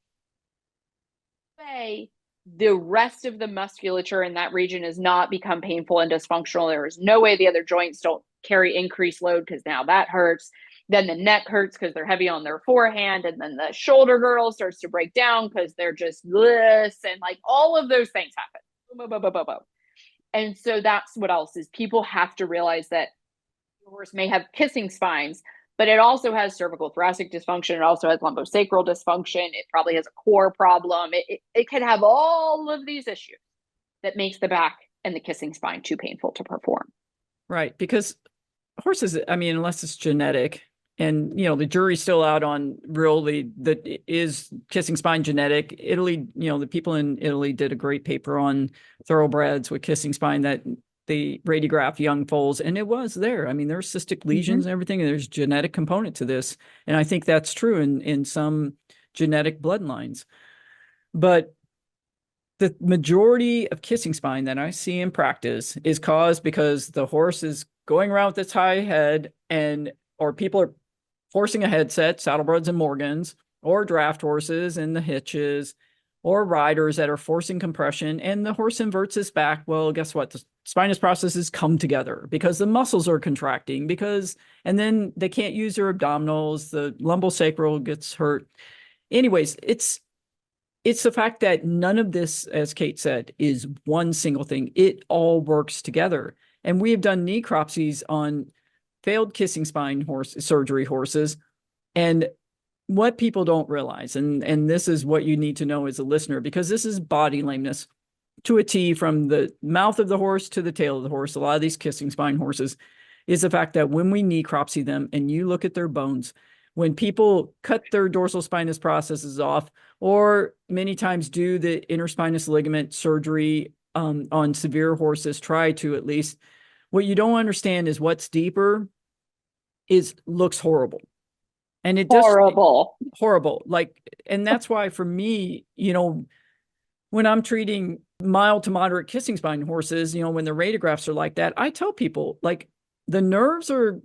The rest of the musculature in that region has not become painful and dysfunctional. There is no way the other joints don't carry increased load because now that hurts. Then the neck hurts because they're heavy on their forehand. And then the shoulder girdle starts to break down because they're just this. And like all of those things happen. Boom, boom, boom, boom, boom. And so that's what else is people have to realize that the horse may have kissing spines, but it also has cervical thoracic dysfunction. It also has lumbosacral dysfunction. It probably has a core problem. It can have all of these issues that makes the back and the kissing spine too painful to perform. Right. Because horses, I mean, unless it's genetic, and the jury's still out on really that is kissing spine genetic. Italy, the people in Italy did a great paper on thoroughbreds with kissing spine that they radiographed young foals, and it was there. I mean, there's cystic lesions and everything, and there's genetic component to this. And I think that's true in some genetic bloodlines. But the majority of kissing spine that I see in practice is caused because the horse is going around with its high head, or people are forcing a headset, saddlebreds and Morgans, or draft horses in the hitches, or riders that are forcing compression, and the horse inverts its back. Well, guess what? The spinous processes come together because the muscles are contracting, and then they can't use their abdominals, the lumbosacral gets hurt. Anyways, it's the fact that none of this, as Kate said, is one single thing. It all works together. And we have done necropsies on failed kissing spine surgery horses. And what people don't realize, and this is what you need to know as a listener, because this is body lameness to a T, from the mouth of the horse to the tail of the horse. A lot of these kissing spine horses, is the fact that when we necropsy them and you look at their bones, when people cut their dorsal spinous processes off, or many times do the interspinous ligament surgery on severe horses, try to at least, what you don't understand is what's deeper looks horrible. And it does horrible. Like, and that's why for me, when I'm treating mild to moderate kissing spine horses, when the radiographs are like that, I tell people, like, the nerves are,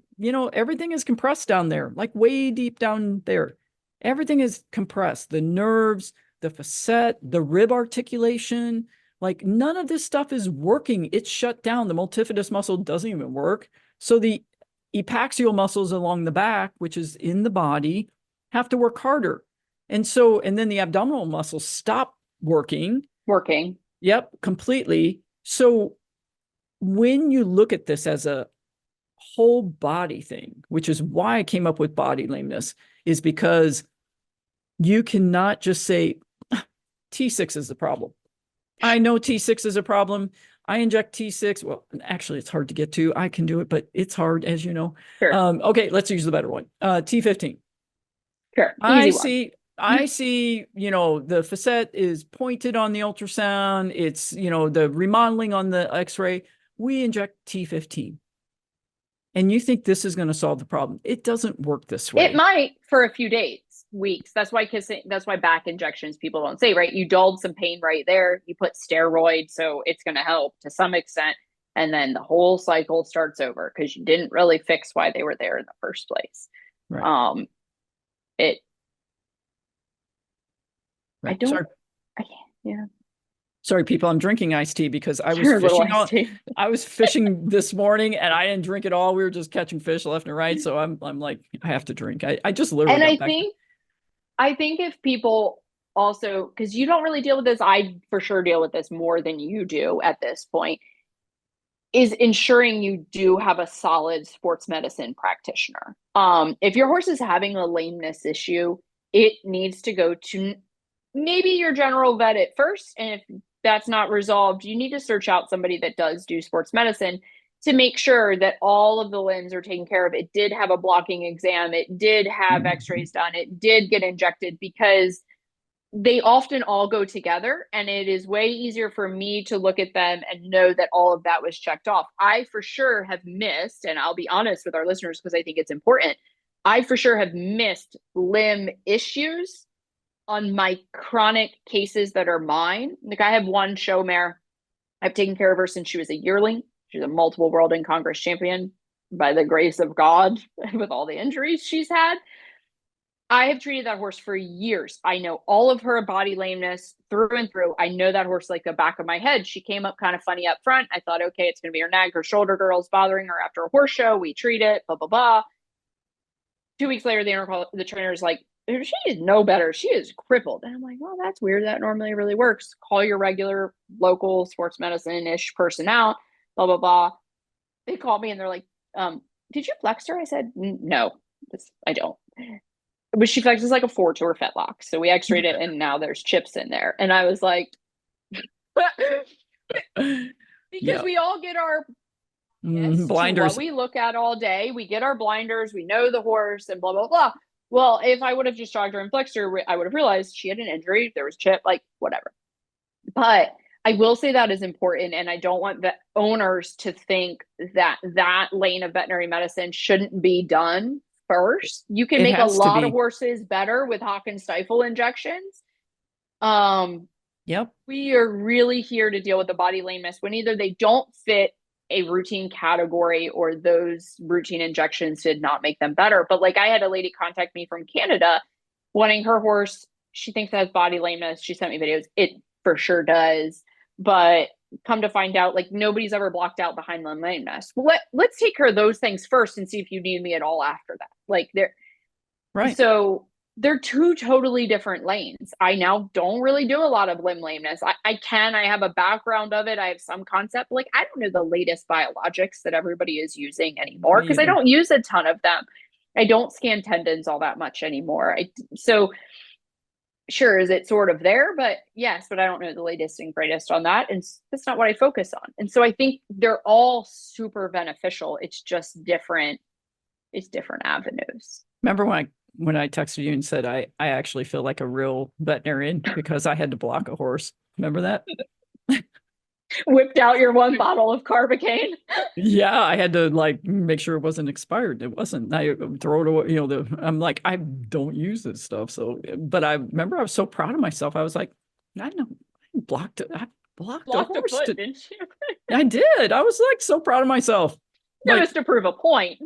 everything is compressed down there, like way deep down there. Everything is compressed. The nerves, the facet, the rib articulation, like none of this stuff is working. It's shut down. The multifidus muscle doesn't even work. So the epaxial muscles along the back, which is in the body, have to work harder. And then the abdominal muscles stop working. Yep, completely. So when you look at this as a whole body thing, which is why I came up with body lameness, is because you cannot just say T6 is the problem. I know T6 is a problem. I inject T6. Well, actually, it's hard to get to. I can do it, but it's hard, as you know. Sure. Okay, let's use the better one. T15. Sure. I see, the facet is pointed on the ultrasound. It's, the remodeling on the X-ray. We inject T15. And you think this is going to solve the problem. It doesn't work this way. It might for a few days, weeks. That's why back injections people don't say, right? You dulled some pain right there. You put steroids, so it's going to help to some extent. And then the whole cycle starts over because you didn't really fix why they were there in the first place. Right. Right. I don't. Sorry. Yeah. Sorry, people. I'm drinking iced tea because I was fishing. I was fishing this morning and I didn't drink it all. We were just catching fish left and right. So I'm like, I have to drink. I just literally. And I think if people also, because you don't really deal with this, I for sure deal with this more than you do at this point, is ensuring you do have a solid sports medicine practitioner. If your horse is having a lameness issue, it needs to go to maybe your general vet at first. And if that's not resolved, you need to search out somebody that does do sports medicine to make sure that all of the limbs are taken care of. It did have a blocking exam. It did have x-rays done. It did get injected, because they often all go together, and it is way easier for me to look at them and know that all of that was checked off. I for sure have missed, and I'll be honest with our listeners because I think it's important, I for sure have missed limb issues on my chronic cases that are mine. Like, I have one show mare. I've taken care of her since she was a yearling. She's a multiple world and Congress champion by the grace of God with all the injuries she's had. I have treated that horse for years. I know all of her body lameness through and through. I know that horse like the back of my head. She came up kind of funny up front. I thought, okay, it's going to be her nag. Her shoulder girdle's bothering her after a horse show. We treat it, blah, blah, blah. 2 weeks later, the trainer's like, she is no better. She is crippled. And I'm like, well, that's weird. That normally really works. Call your regular local sports medicine-ish person out, blah, blah, blah. They called me and they're like, did you flex her? I said, no, I don't. But she flexes like a 4 to her fetlock. So we x-rayed it and now there's chips in there. And I was like, because we all get our blinders. What we look at all day, we get our blinders, we know the horse and blah, blah, blah. Well, if I would have just jogged her and flexed her, I would have realized she had an injury. There was chip, like whatever. But I will say that is important. And I don't want the owners to think that that lane of veterinary medicine shouldn't be done first. You can make a lot of horses better with hock and stifle injections. Yep. We are really here to deal with the body lameness when either they don't fit a routine category or those routine injections did not make them better. But like I had a lady contact me from Canada wanting her horse. She thinks it has body lameness. She sent me videos. It for sure does. But come to find out, like nobody's ever blocked out behind limb lameness. Well, let's take care of those things first and see if you need me at all after that. Like they're right. So they're two totally different lanes. I now don't really do a lot of limb lameness. I have a background of it. I have some concept. Like I don't know the latest biologics that everybody is using anymore because I don't use a ton of them. I don't scan tendons all that much anymore. So sure, is it sort of there? But yes, but I don't know the latest and greatest on that. And that's not what I focus on. And so I think they're all super beneficial. It's just different. It's different avenues. Remember when I texted you and said I actually feel like a real veterinarian because I had to block a horse. Remember that? Whipped out your 1 bottle of Carbocaine. Yeah, I had to like make sure it wasn't expired. It wasn't. I throw it away. I'm like, I don't use this stuff. So, but I remember I was so proud of myself. I was like, I know, I blocked a horse. A foot, didn't you? I did. I was like so proud of myself. That was to prove a point.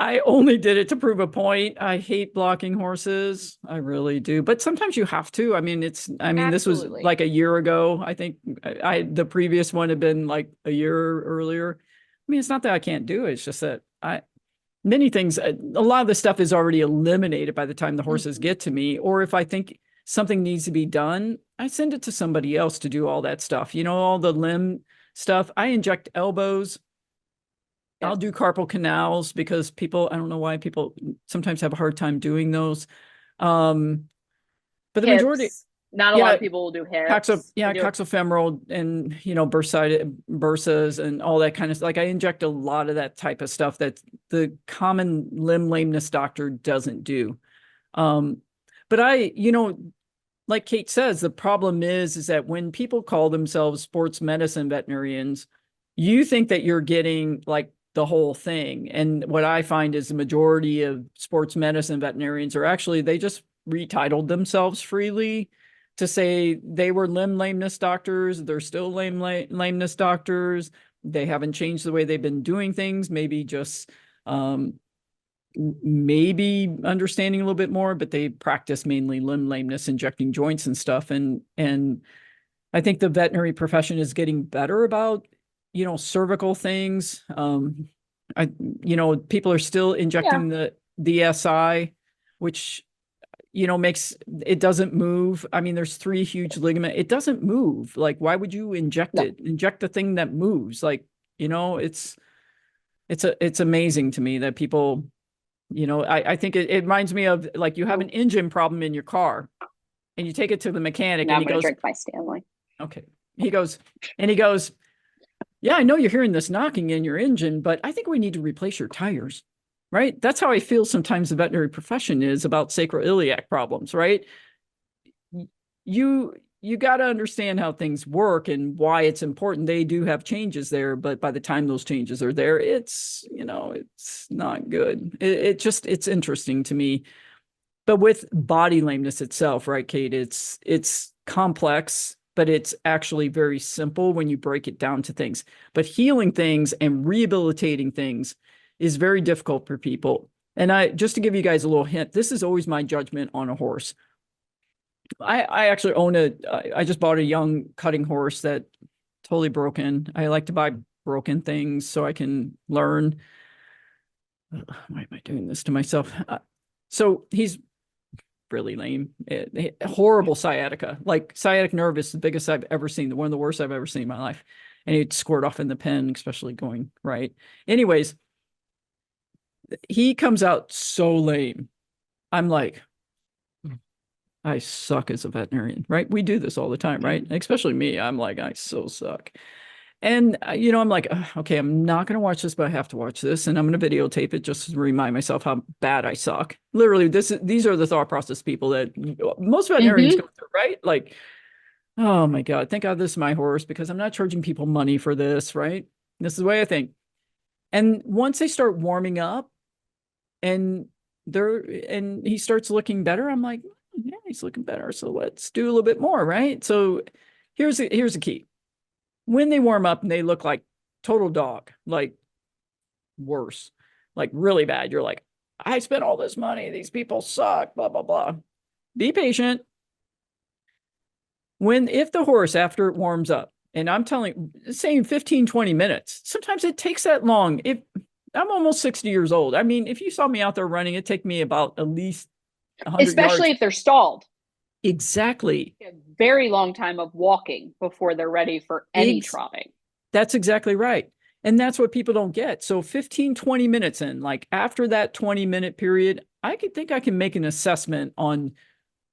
I only did it to prove a point. I hate blocking horses. I really do. But sometimes you have to. I mean, Absolutely. This was like a year ago. I think the previous one had been like a year earlier. I mean, it's not that I can't do it. It's just that many things, a lot of the stuff is already eliminated by the time the horses get to me. Or if I think something needs to be done, I send it to somebody else to do all that stuff. All the limb stuff. I inject elbows. I'll do carpal canals because I don't know why people sometimes have a hard time doing those. But the majority, not a lot of people will do hips. Coxofemoral and, bursas and all that kind of stuff. Like I inject a lot of that type of stuff that the common limb lameness doctor doesn't do. But like Kate says, the problem is that when people call themselves sports medicine veterinarians, you think that you're getting like the whole thing. And what I find is the majority of sports medicine veterinarians are actually, they just retitled themselves freely to say they were limb lameness doctors. They're still lameness doctors. They haven't changed the way they've been doing things. Maybe just maybe understanding a little bit more, but they practice mainly limb lameness, injecting joints and stuff. And I think the veterinary profession is getting better about cervical things. People are still injecting the SI, which, makes it doesn't move. I mean, there's 3 huge ligament. It doesn't move. Like, why would you inject it? Inject the thing that moves. Like, it's amazing to me that people, I think it reminds me of like you have an engine problem in your car and you take it to the mechanic and he goes, drink my Stanley. Okay. He goes, yeah, I know you're hearing this knocking in your engine, but I think we need to replace your tires, right? That's how I feel sometimes the veterinary profession is about sacroiliac problems, right? You got to understand how things work and why it's important. They do have changes there, but by the time those changes are there, it's not good. It's interesting to me. But with body lameness itself, right, Kate, it's complex, but it's actually very simple when you break it down to things. But healing things and rehabilitating things is very difficult for people. And just to give you guys a little hint, this is always my judgment on a horse. I actually I just bought a young cutting horse that totally broken. I like to buy broken things so I can learn. why am I doing this to myself? So he's really lame. Horrible sciatica. Like sciatic nerve is the biggest I've ever seen. One of the worst I've ever seen in my life. And he'd squirt off in the pen, especially going right. Anyways, he comes out so lame. I'm like, I suck as a veterinarian, right? We do this all the time, right? Especially me. I'm like, I so suck. And, I'm like, okay, I'm not going to watch this, but I have to watch this. And I'm going to videotape it just to remind myself how bad I suck. Literally, these are the thought process people that most veterinarians go through, right? Like, oh my God, thank God this is my horse because I'm not charging people money for this, right? This is the way I think. And once they start warming up and he starts looking better, I'm like, yeah, he's looking better. So let's do a little bit more, right? So here's the key. When they warm up and they look like total dog, like worse, like really bad, you're like, I spent all this money. These people suck, blah, blah, blah. Be patient. If the horse, after it warms up, and I'm saying 15, 20 minutes, sometimes it takes that long. If I'm almost 60 years old. I mean, if you saw me out there running, it'd take me about at least 100 Especially yards. if they're stalled. Exactly. A very long time of walking before they're ready for any trotting. That's exactly right. And that's what people don't get. So 15, 20 minutes in, like after that 20-minute period, I think I can make an assessment on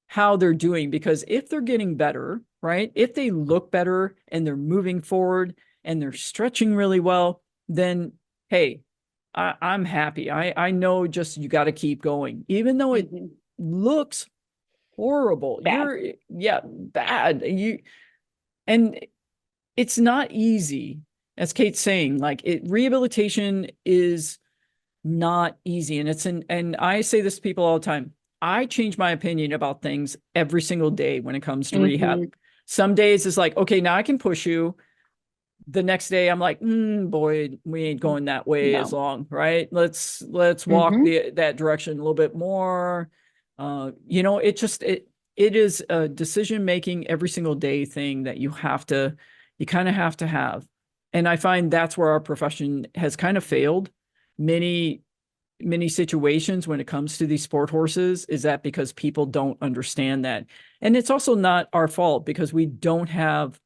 how they're doing, because if they're getting better, right? If they look better and they're moving forward and they're stretching really well, then, hey, I'm happy. I know just you got to keep going, even though it looks horrible. Bad. Bad. And it's not easy, as Kate's saying, like rehabilitation is not easy. And I say this to people all the time. I change my opinion about things every single day when it comes to rehab. Some days it's like, okay, now I can push you. The next day I'm like, boy, we ain't going that way as long, right? Let's walk that direction a little bit more. It is a decision making every single day thing that you kind of have to have. And I find that's where our profession has kind of failed. Many situations when it comes to these sport horses is that because people don't understand that. And it's also not our fault because we don't have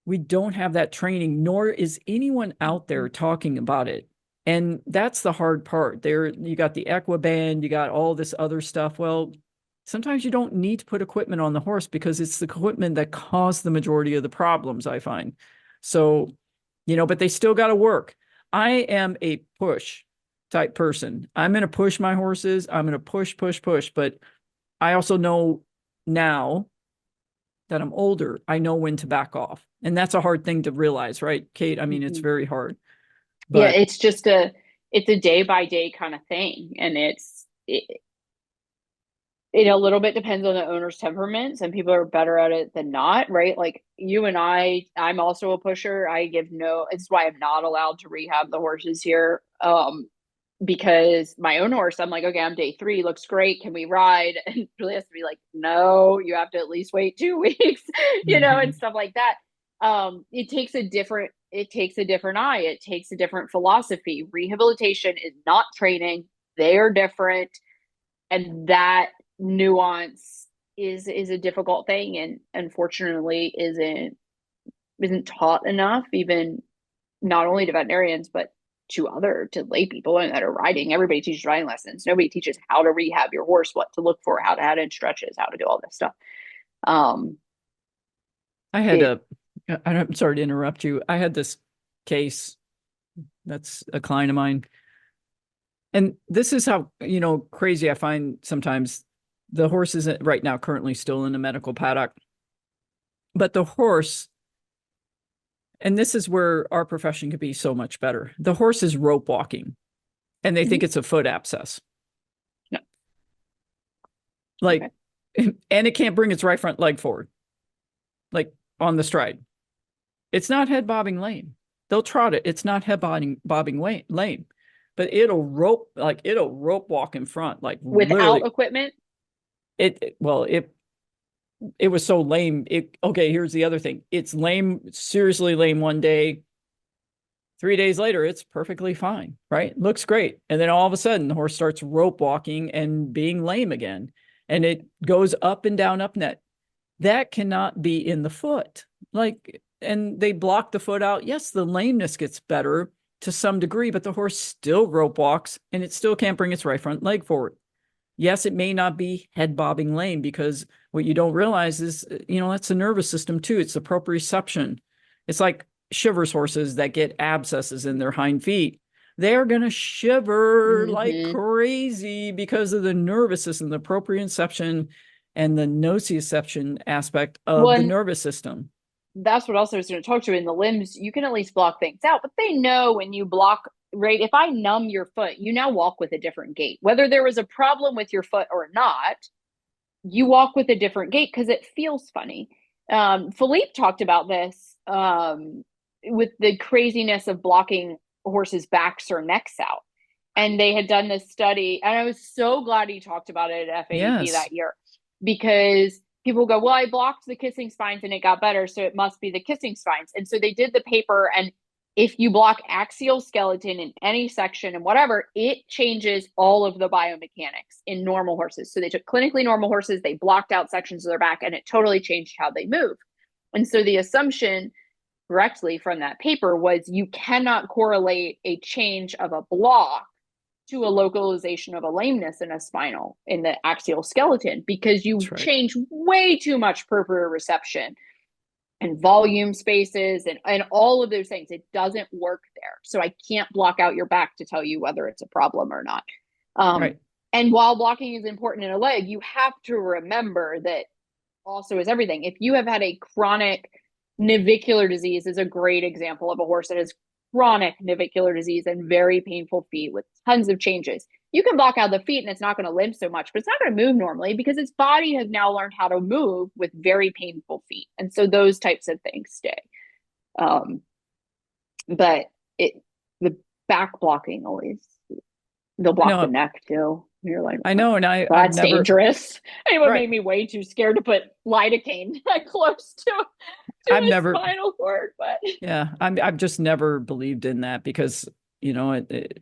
that training, nor is anyone out there talking about it. And that's the hard part. There, you got the Equiband, you got all this other stuff. Well, sometimes you don't need to put equipment on the horse because it's the equipment that caused the majority of the problems, I find. So, but they still got to work. I am a push type person. I'm going to push my horses. I'm going to push. But I also know now that I'm older, I know when to back off. And that's a hard thing to realize, right, Kate? I mean, it's very hard. But yeah, it's just a day by day kind of thing. And it a little bit depends on the owner's temperament. Some people are better at it than not, right? Like you and I'm also a pusher. It's why I'm not allowed to rehab the horses here. Because my own horse, I'm like, okay, I'm day 3, looks great. Can we ride? And Julie has to be like, no, you have to at least wait 2 weeks, and stuff like that. It takes a different eye. It takes a different philosophy. Rehabilitation is not training. They are different. And that nuance is a difficult thing, and unfortunately isn't taught enough, even not only to veterinarians, but to lay people that are riding. Everybody teaches riding lessons. Nobody teaches how to rehab your horse, what to look for, how to add in stretches, how to do all this stuff. I'm sorry to interrupt you. I had this case that's a client of mine. And this is how, crazy I find sometimes. The horse isn't right now currently still in the medical paddock, but the horse, and this is where our profession could be so much better. The horse is rope walking and they think it's a foot abscess. No. Like, and it can't bring its right front leg forward, like on the stride. It's not head bobbing lame. They'll trot it. It's not head bobbing lame, but it'll rope walk in front, like without equipment. It was so lame. Okay, here's the other thing. It's lame, seriously lame one day. 3 days later, it's perfectly fine, right? Looks great. And then all of a sudden, the horse starts rope walking and being lame again. And it goes up and down up net. That cannot be in the foot. Like, and they block the foot out. Yes, the lameness gets better to some degree, but the horse still rope walks and it still can't bring its right front leg forward. Yes, it may not be head bobbing lame, because what you don't realize is, that's the nervous system too. It's the proprioception. It's like shivers horses that get abscesses in their hind feet. They're going to shiver like crazy because of the nervous system, the proprioception and the nociception aspect of the nervous system. That's what else I was going to talk to. In the limbs, you can at least block things out, but they know when you block, right? If I numb your foot, you now walk with a different gait. Whether there was a problem with your foot or not, you walk with a different gait because it feels funny. Philippe talked about this with the craziness of blocking horses' backs or necks out. And they had done this study, and I was so glad he talked about it at FAEP that year, because people go, well, I blocked the kissing spines and it got better, so it must be the kissing spines. And so they did the paper, and if you block axial skeleton in any section and whatever, it changes all of the biomechanics in normal horses. So they took clinically normal horses, they blocked out sections of their back, and it totally changed how they move. And so the assumption directly from that paper was you cannot correlate a change of a block to a localization of a lameness in the axial skeleton, because you change way too much proprioception and volume spaces and all of those things. It doesn't work there. So I can't block out your back to tell you whether it's a problem or not. And while blocking is important in a leg, you have to remember that also is everything. If you have had a chronic navicular disease, is a great example of a horse that has chronic navicular disease and very painful feet with tons of changes. You can block out the feet and it's not going to limp so much, but it's not going to move normally because its body has now learned how to move with very painful feet. And so those types of things stay. But the back blocking always, they'll block the neck too. You're like, I know, and that's dangerous. Anyone made me way too scared to put lidocaine close to his spinal cord. But yeah, I've just never believed in that, because it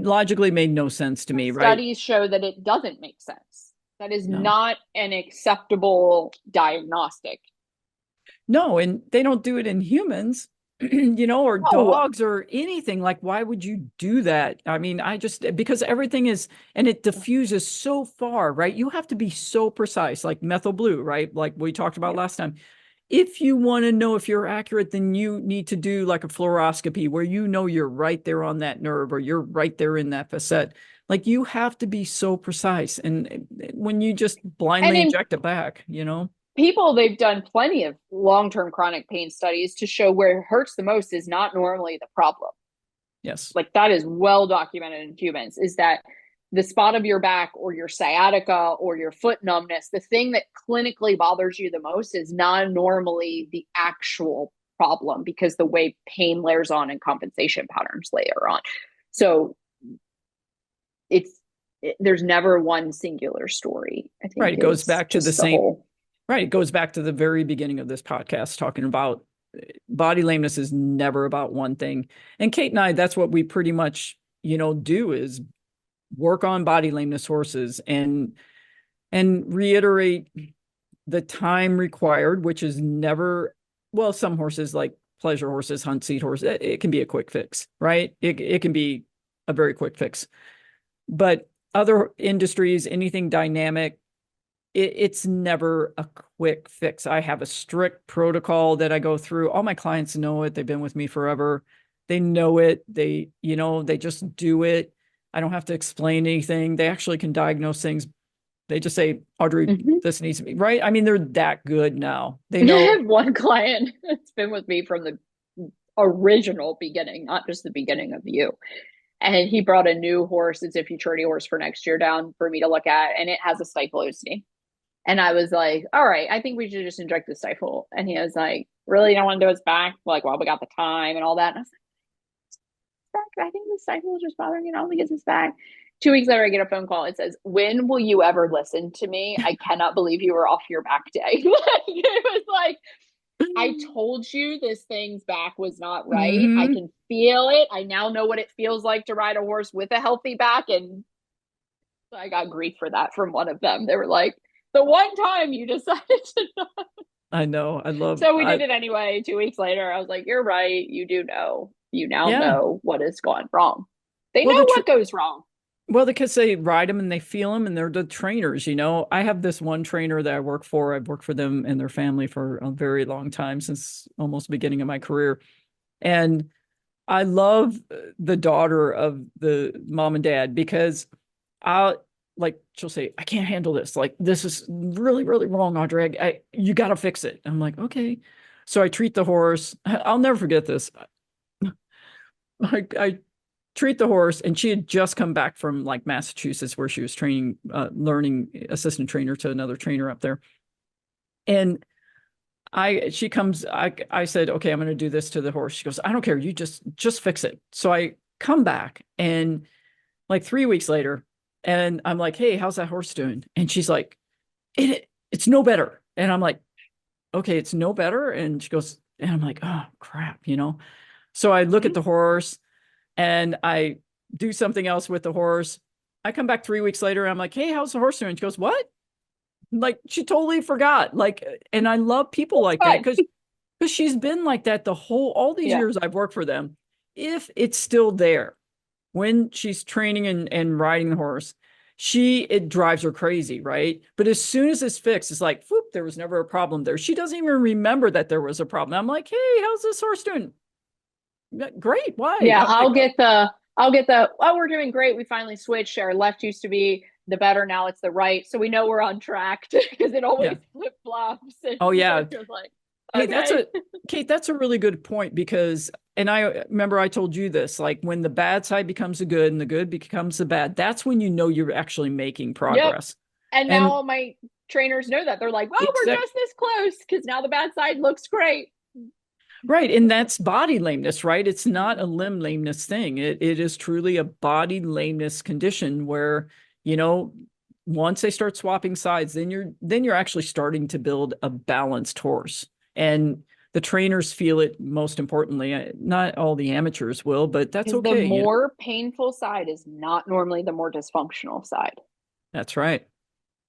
logically made no sense to me. Studies show that it doesn't make sense. That is not an acceptable diagnostic. No, and they don't do it in humans. Or dogs or anything. Like, why would you do that? I mean, because everything is, and it diffuses so far, right? You have to be so precise, like methyl blue, right? Like we talked about last time. If you want to know if you're accurate, then you need to do like a fluoroscopy where you're right there on that nerve, or you're right there in that facet. Like, you have to be so precise. And when you just blindly inject it back, people, they've done plenty of long-term chronic pain studies to show where it hurts the most is not normally the problem. Yes. Like, that is well documented in humans, is that the spot of your back or your sciatica or your foot numbness, the thing that clinically bothers you the most is not normally the actual problem, because the way pain layers on and compensation patterns layer on. So there's never one singular story. I think it goes back to the same. Right. It goes back to the very beginning of this podcast, talking about body lameness is never about one thing. And Kate and I, that's what we pretty much, do, is work on body lameness horses and reiterate the time required, which is never, well, some horses like pleasure horses, hunt seat horses, it can be a quick fix, right? It can be a very quick fix. But other industries, anything dynamic, it's never a quick fix. I have a strict protocol that I go through. All my clients know it. They've been with me forever. They know it. They just do it. I don't have to explain anything. They actually can diagnose things. They just say, Audrey, this needs to be right. I mean, they're that good now. They know. I have one client that's been with me from the original beginning, not just the beginning of you. And he brought a new horse. It's a futurity horse for next year down for me to look at. And it has a stifle loosening. And I was like, all right, I think we should just inject the stifle. And he was like, really, you don't want to do his back? Like, well, we got the time and all that. And I was like, I think the stifle is just bothering you. I don't think it's his back. 2 weeks later, I get a phone call. It says, when will you ever listen to me? I cannot believe you were off your back day. It was like, I told you this thing's back was not right. I Hmm. can feel it. I now know what it feels like to ride a horse with a healthy back. And I got grief for that from one of them. They were like, the one time you decided to not. I know. So we did it anyway. 2 weeks later, I was like, you're right. You do know. You now Yeah. know what has gone wrong. They Well, know what goes wrong. well, because they ride them and they feel them and they're the trainers, you know. I have this one trainer that I work for. I've worked for them and their family for a very long time, since almost the beginning of my career. And I love the daughter of the mom and dad, because I'll like, she'll say, I can't handle this. Like, this is really, really wrong, Audrey. You got to fix it. I'm like, okay. So I treat the horse. I'll never forget this. I treat the horse, and she had just come back from like Massachusetts, where she was training, learning assistant trainer to another trainer up there. And she comes, I said, okay, I'm going to do this to the horse. She goes, I don't care. You just fix it. So I come back, and like 3 weeks later, and I'm like, hey, how's that horse doing? And she's like, it's no better. And I'm like, okay, it's no better. And she goes, and I'm like, oh crap, you know? So I look at the horse and I do something else with the horse. I come back 3 weeks later. And I'm like, hey, how's the horse doing? She goes, what? Like, she totally forgot. Like, and I love people like that, Fine. because she's been like that all these Yeah. years I've worked for them. If it's still there when she's training and riding the horse, it drives her crazy, right? But as soon as it's fixed, it's like, whoop, there was never a problem there. She doesn't even remember that there was a problem. I'm like, hey, how's this horse doing? Great. Why? Yeah, I'm like, oh, we're doing great. We finally switched. Our left used to be the better, now it's the right. So we know we're on track because it yeah. always flip flops. And Oh yeah. you're like, Hey, okay. Kate, that's a really good point, because, and I remember I told you this, like, when the bad side becomes the good and the good becomes the bad, that's when you know you're actually making Yep. progress. And now And all my trainers know that. They're like, well, we're exact just this close because now the bad side looks great. right. And that's body lameness, right? It's not a limb lameness thing. It is truly a body lameness condition where, you know, once they start swapping sides, then you're actually starting to build a balanced horse. And the trainers feel it most importantly. Not all the amateurs will, but that's Because the okay. You know, more painful side is not normally the more dysfunctional side. that's right.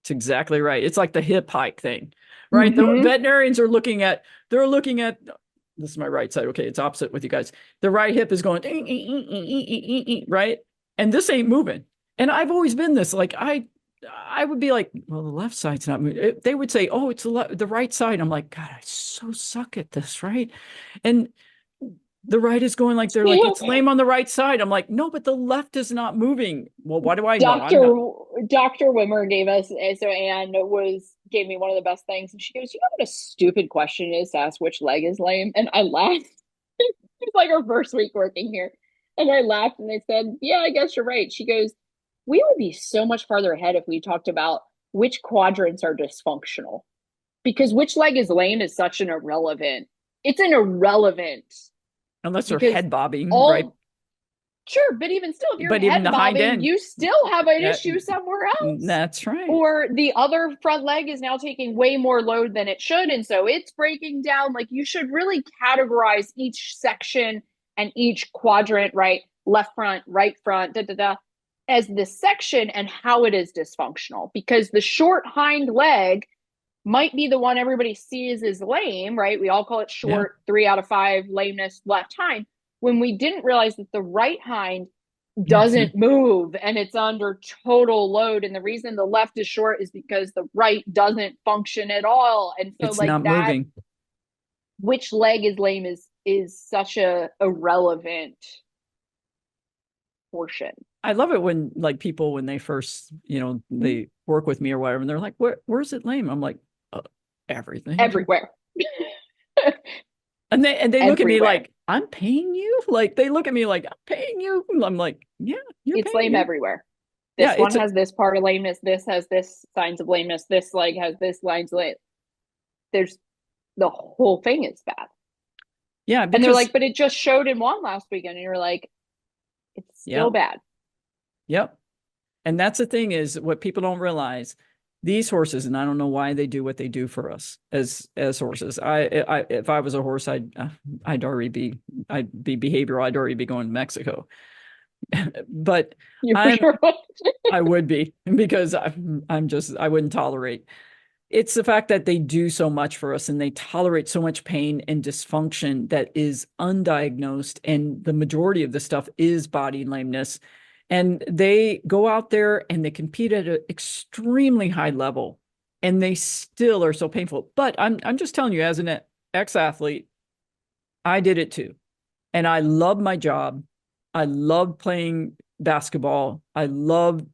It's exactly right. It's like the hip hike thing, right? The Mm-hmm. veterinarians they're looking at, this is my right side. Okay, it's opposite with you guys. The right hip is going, right? And this ain't moving. And I've always been this, like, I would be like, well, the left side's not moving. They would say, oh, it's the right side. I'm like, God, I so suck at this, right? And the right is going, like, they're like, it's lame on the right side. I'm like, no, but the left is not moving. Well, why do I know? I'm not. Dr. Wimmer gave us, so Anne gave me one of the best things. And she goes, you know what a stupid question is to ask which leg is lame? And I laughed. It's like our first week working here. And I laughed and I said, yeah, I guess you're right. She goes, we would be so much farther ahead if we talked about which quadrants are dysfunctional. Because which leg is lame is such an irrelevant. It's an irrelevant Unless they're because head bobbing, right? all sure, but even still, if you're But even head the hind bobbing, end, you still have an that, issue somewhere else. that's right. Or the other front leg is now taking way more load than it should. And so it's breaking down. Like you should really categorize each section and each quadrant, right? Left front, right front, da da da, as this section and how it is dysfunctional. Because the short hind leg might be the one everybody sees as lame, right? We all call it Yeah. short, 3 out of 5 lameness left hind. When we didn't realize that the right hind doesn't move and it's under total load. And the reason the left is short is because the right doesn't function at all. And so It's like not that, moving. which leg is lame is such a irrelevant portion. I love it when, like, people, when they first, they work with me or whatever, and they're like, where's it lame? I'm like, everything. Everywhere. And they look at me Everywhere. like, I'm paying you? Like, they look at me like, I'm paying you? I'm like, yeah, you're It's paying lame me. everywhere. Yeah, This one has this part of lameness. This has this signs of lameness. This leg has this lines of lameness. There's the whole thing is bad. yeah, And they're because, like, but it just showed in one last weekend. And you're like, it's yeah, still bad. yep. And that's the thing, is what people don't realize. these horses, and I don't know why they do what they do for us as horses. If I was a horse, I'd be behavioral. I'd already be going to Mexico. But You for I'm sure. I would be, because I wouldn't tolerate. It's the fact that they do so much for us and they tolerate so much pain and dysfunction that is undiagnosed. And the majority of the stuff is body lameness. And they go out there and they compete at an extremely high level and they still are so painful. But I'm just telling you, as an ex-athlete, I did it too. And I loved my job. I loved playing basketball. I loved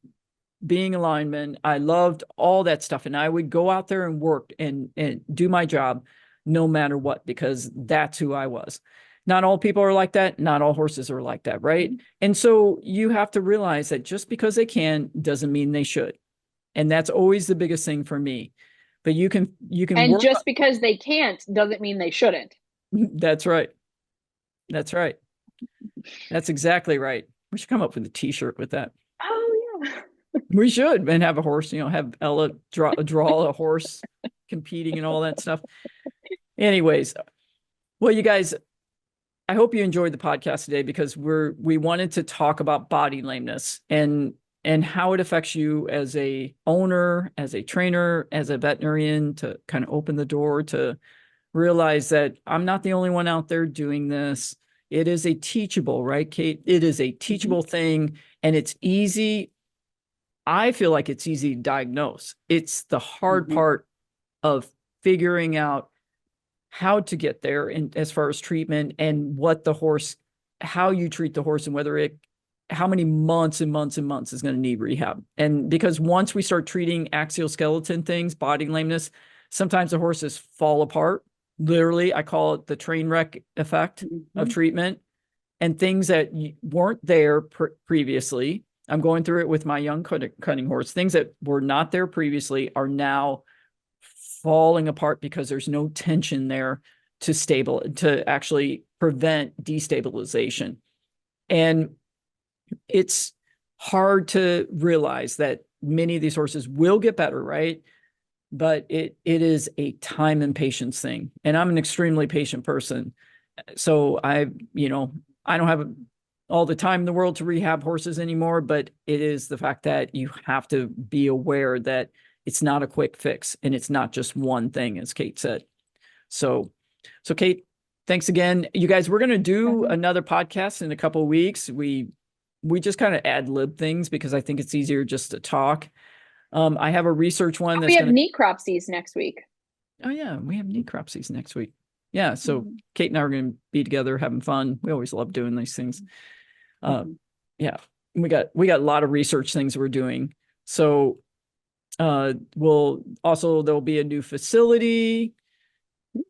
being a lineman. I loved all that stuff. And I would go out there and work and do my job no matter what, because that's who I was. Not all people are like that. Not all horses are like that, right? And so you have to realize that just because they can doesn't mean they should. And that's always the biggest thing for me. But you can And work. just because they can't doesn't mean they shouldn't. That's right. That's right. That's exactly right. We should come up with a t-shirt with that. Oh yeah. We should, and have a horse, have Ella draw a horse competing and all that stuff. Anyways, well, you guys, I hope you enjoyed the podcast today, because we wanted to talk about body lameness and how it affects you as a owner, as a trainer, as a veterinarian, to kind of open the door to realize that I'm not the only one out there doing this. It is a teachable, right, Kate? It is a teachable thing, and it's easy. I feel like it's easy to diagnose. It's the hard part of figuring out how to get there, and as far as treatment and how you treat the horse, and how many months and months and months is going to need rehab. And because once we start treating axial skeleton things, body lameness, sometimes the horses fall apart. Literally, I call it the train wreck effect of treatment, and things that weren't there previously. I'm going through it with my young cutting horse. Things that were not there previously are now falling apart because there's no tension there to actually prevent destabilization. And it's hard to realize that many of these horses will get better, right? But it is a time and patience thing. And I'm an extremely patient person. So I don't have all the time in the world to rehab horses anymore, but it is the fact that you have to be aware that it's not a quick fix, and it's not just one thing, as Kate said. So Kate, thanks again. You guys, we're going to do another podcast in a couple of weeks. We just kind of ad lib things because I think it's easier just to talk. I have a research one that's We have necropsies next week. Oh yeah, we have necropsies next week. Yeah, so Kate and I are going to be together having fun. We always love doing these things. Yeah, we got a lot of research things we're doing. So there'll be a new facility.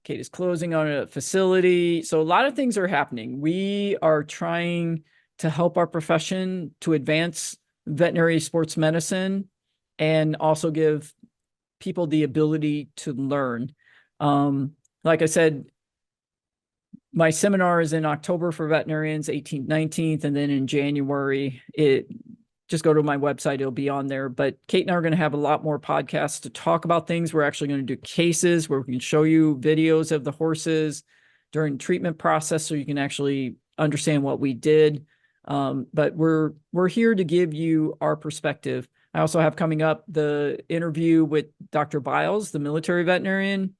Kate is closing on a facility. So a lot of things are happening. We are trying to help our profession to advance veterinary sports medicine and also give people the ability to learn. Like I said, my seminar is in October for veterinarians, 18th, 19th, and then in January, just go to my website, it'll be on there. But Kate and I are going to have a lot more podcasts to talk about things. We're actually going to do cases where we can show you videos of the horses during the treatment process so you can actually understand what we did. But we're here to give you our perspective. I also have coming up the interview with Dr. Biles, the military veterinarian.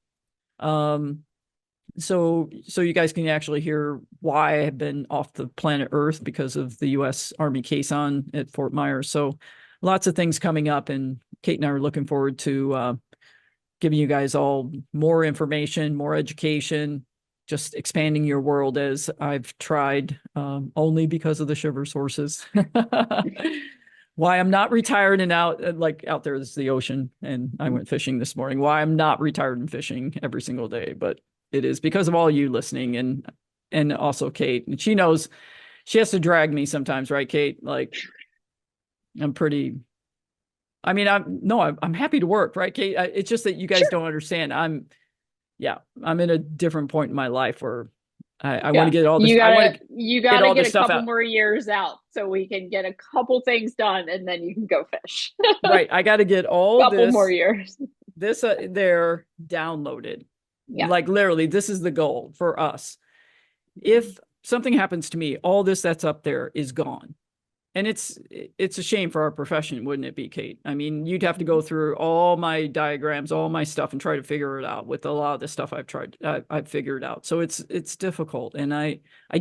So you guys can actually hear why I have been off the planet Earth because of the U.S. Army caisson at Fort Myers. So lots of things coming up, and Kate and I are looking forward to giving you guys all more information, more education, just expanding your world as I've tried, only because of the Shivers horses. Why I'm not retired and out there is the ocean, and I went fishing this morning. Why I'm not retired and fishing every single day, but it is because of all you listening and also Kate. And she knows she has to drag me sometimes, right, Kate? Like I'm happy to work, right, Kate? It's just that you guys don't understand. I'm in a different point in my life where I want to Yeah. get all this. You I want gotta to you get gotta all get this a stuff couple out. more years out so we can get a couple things done and then you can go fish. Right. I got to get all Couple more this, years. there downloaded. Yeah. Like literally, this is the goal for us. If something happens to me, all this that's up there is gone. And it's a shame for our profession, wouldn't it be, Kate? I mean, you'd have to go through all my diagrams, all my stuff, and try to figure it out. With a lot of the stuff I've figured out. So it's difficult, and I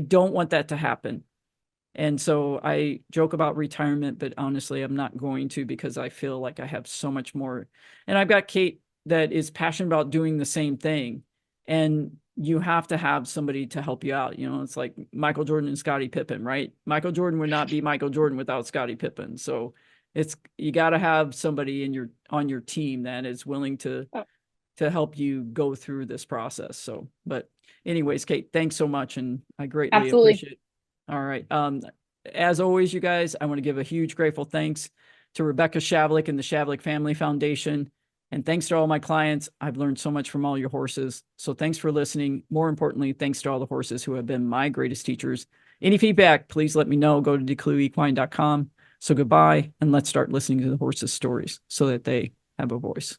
don't want that to happen. And so I joke about retirement, but honestly, I'm not going to, because I feel like I have so much more. And I've got Kate that is passionate about doing the same thing. And you have to have somebody to help you out. You know, it's like Michael Jordan and Scottie Pippen, right? Michael Jordan would not be Michael Jordan without Scottie Pippen. So you got to have somebody on your team that is willing Oh, to help you go through this process. So, but anyways, Kate, thanks so much. And I greatly absolutely. appreciate it. All right. As always, you guys, I want to give a huge grateful thanks to Rebecca Shavlik and the Shavlik Family Foundation. And thanks to all my clients. I've learned so much from all your horses. So thanks for listening. More importantly, thanks to all the horses who have been my greatest teachers. Any feedback, please let me know. Go to DeClueEquine.com. So goodbye, and let's start listening to the horses' stories so that they have a voice.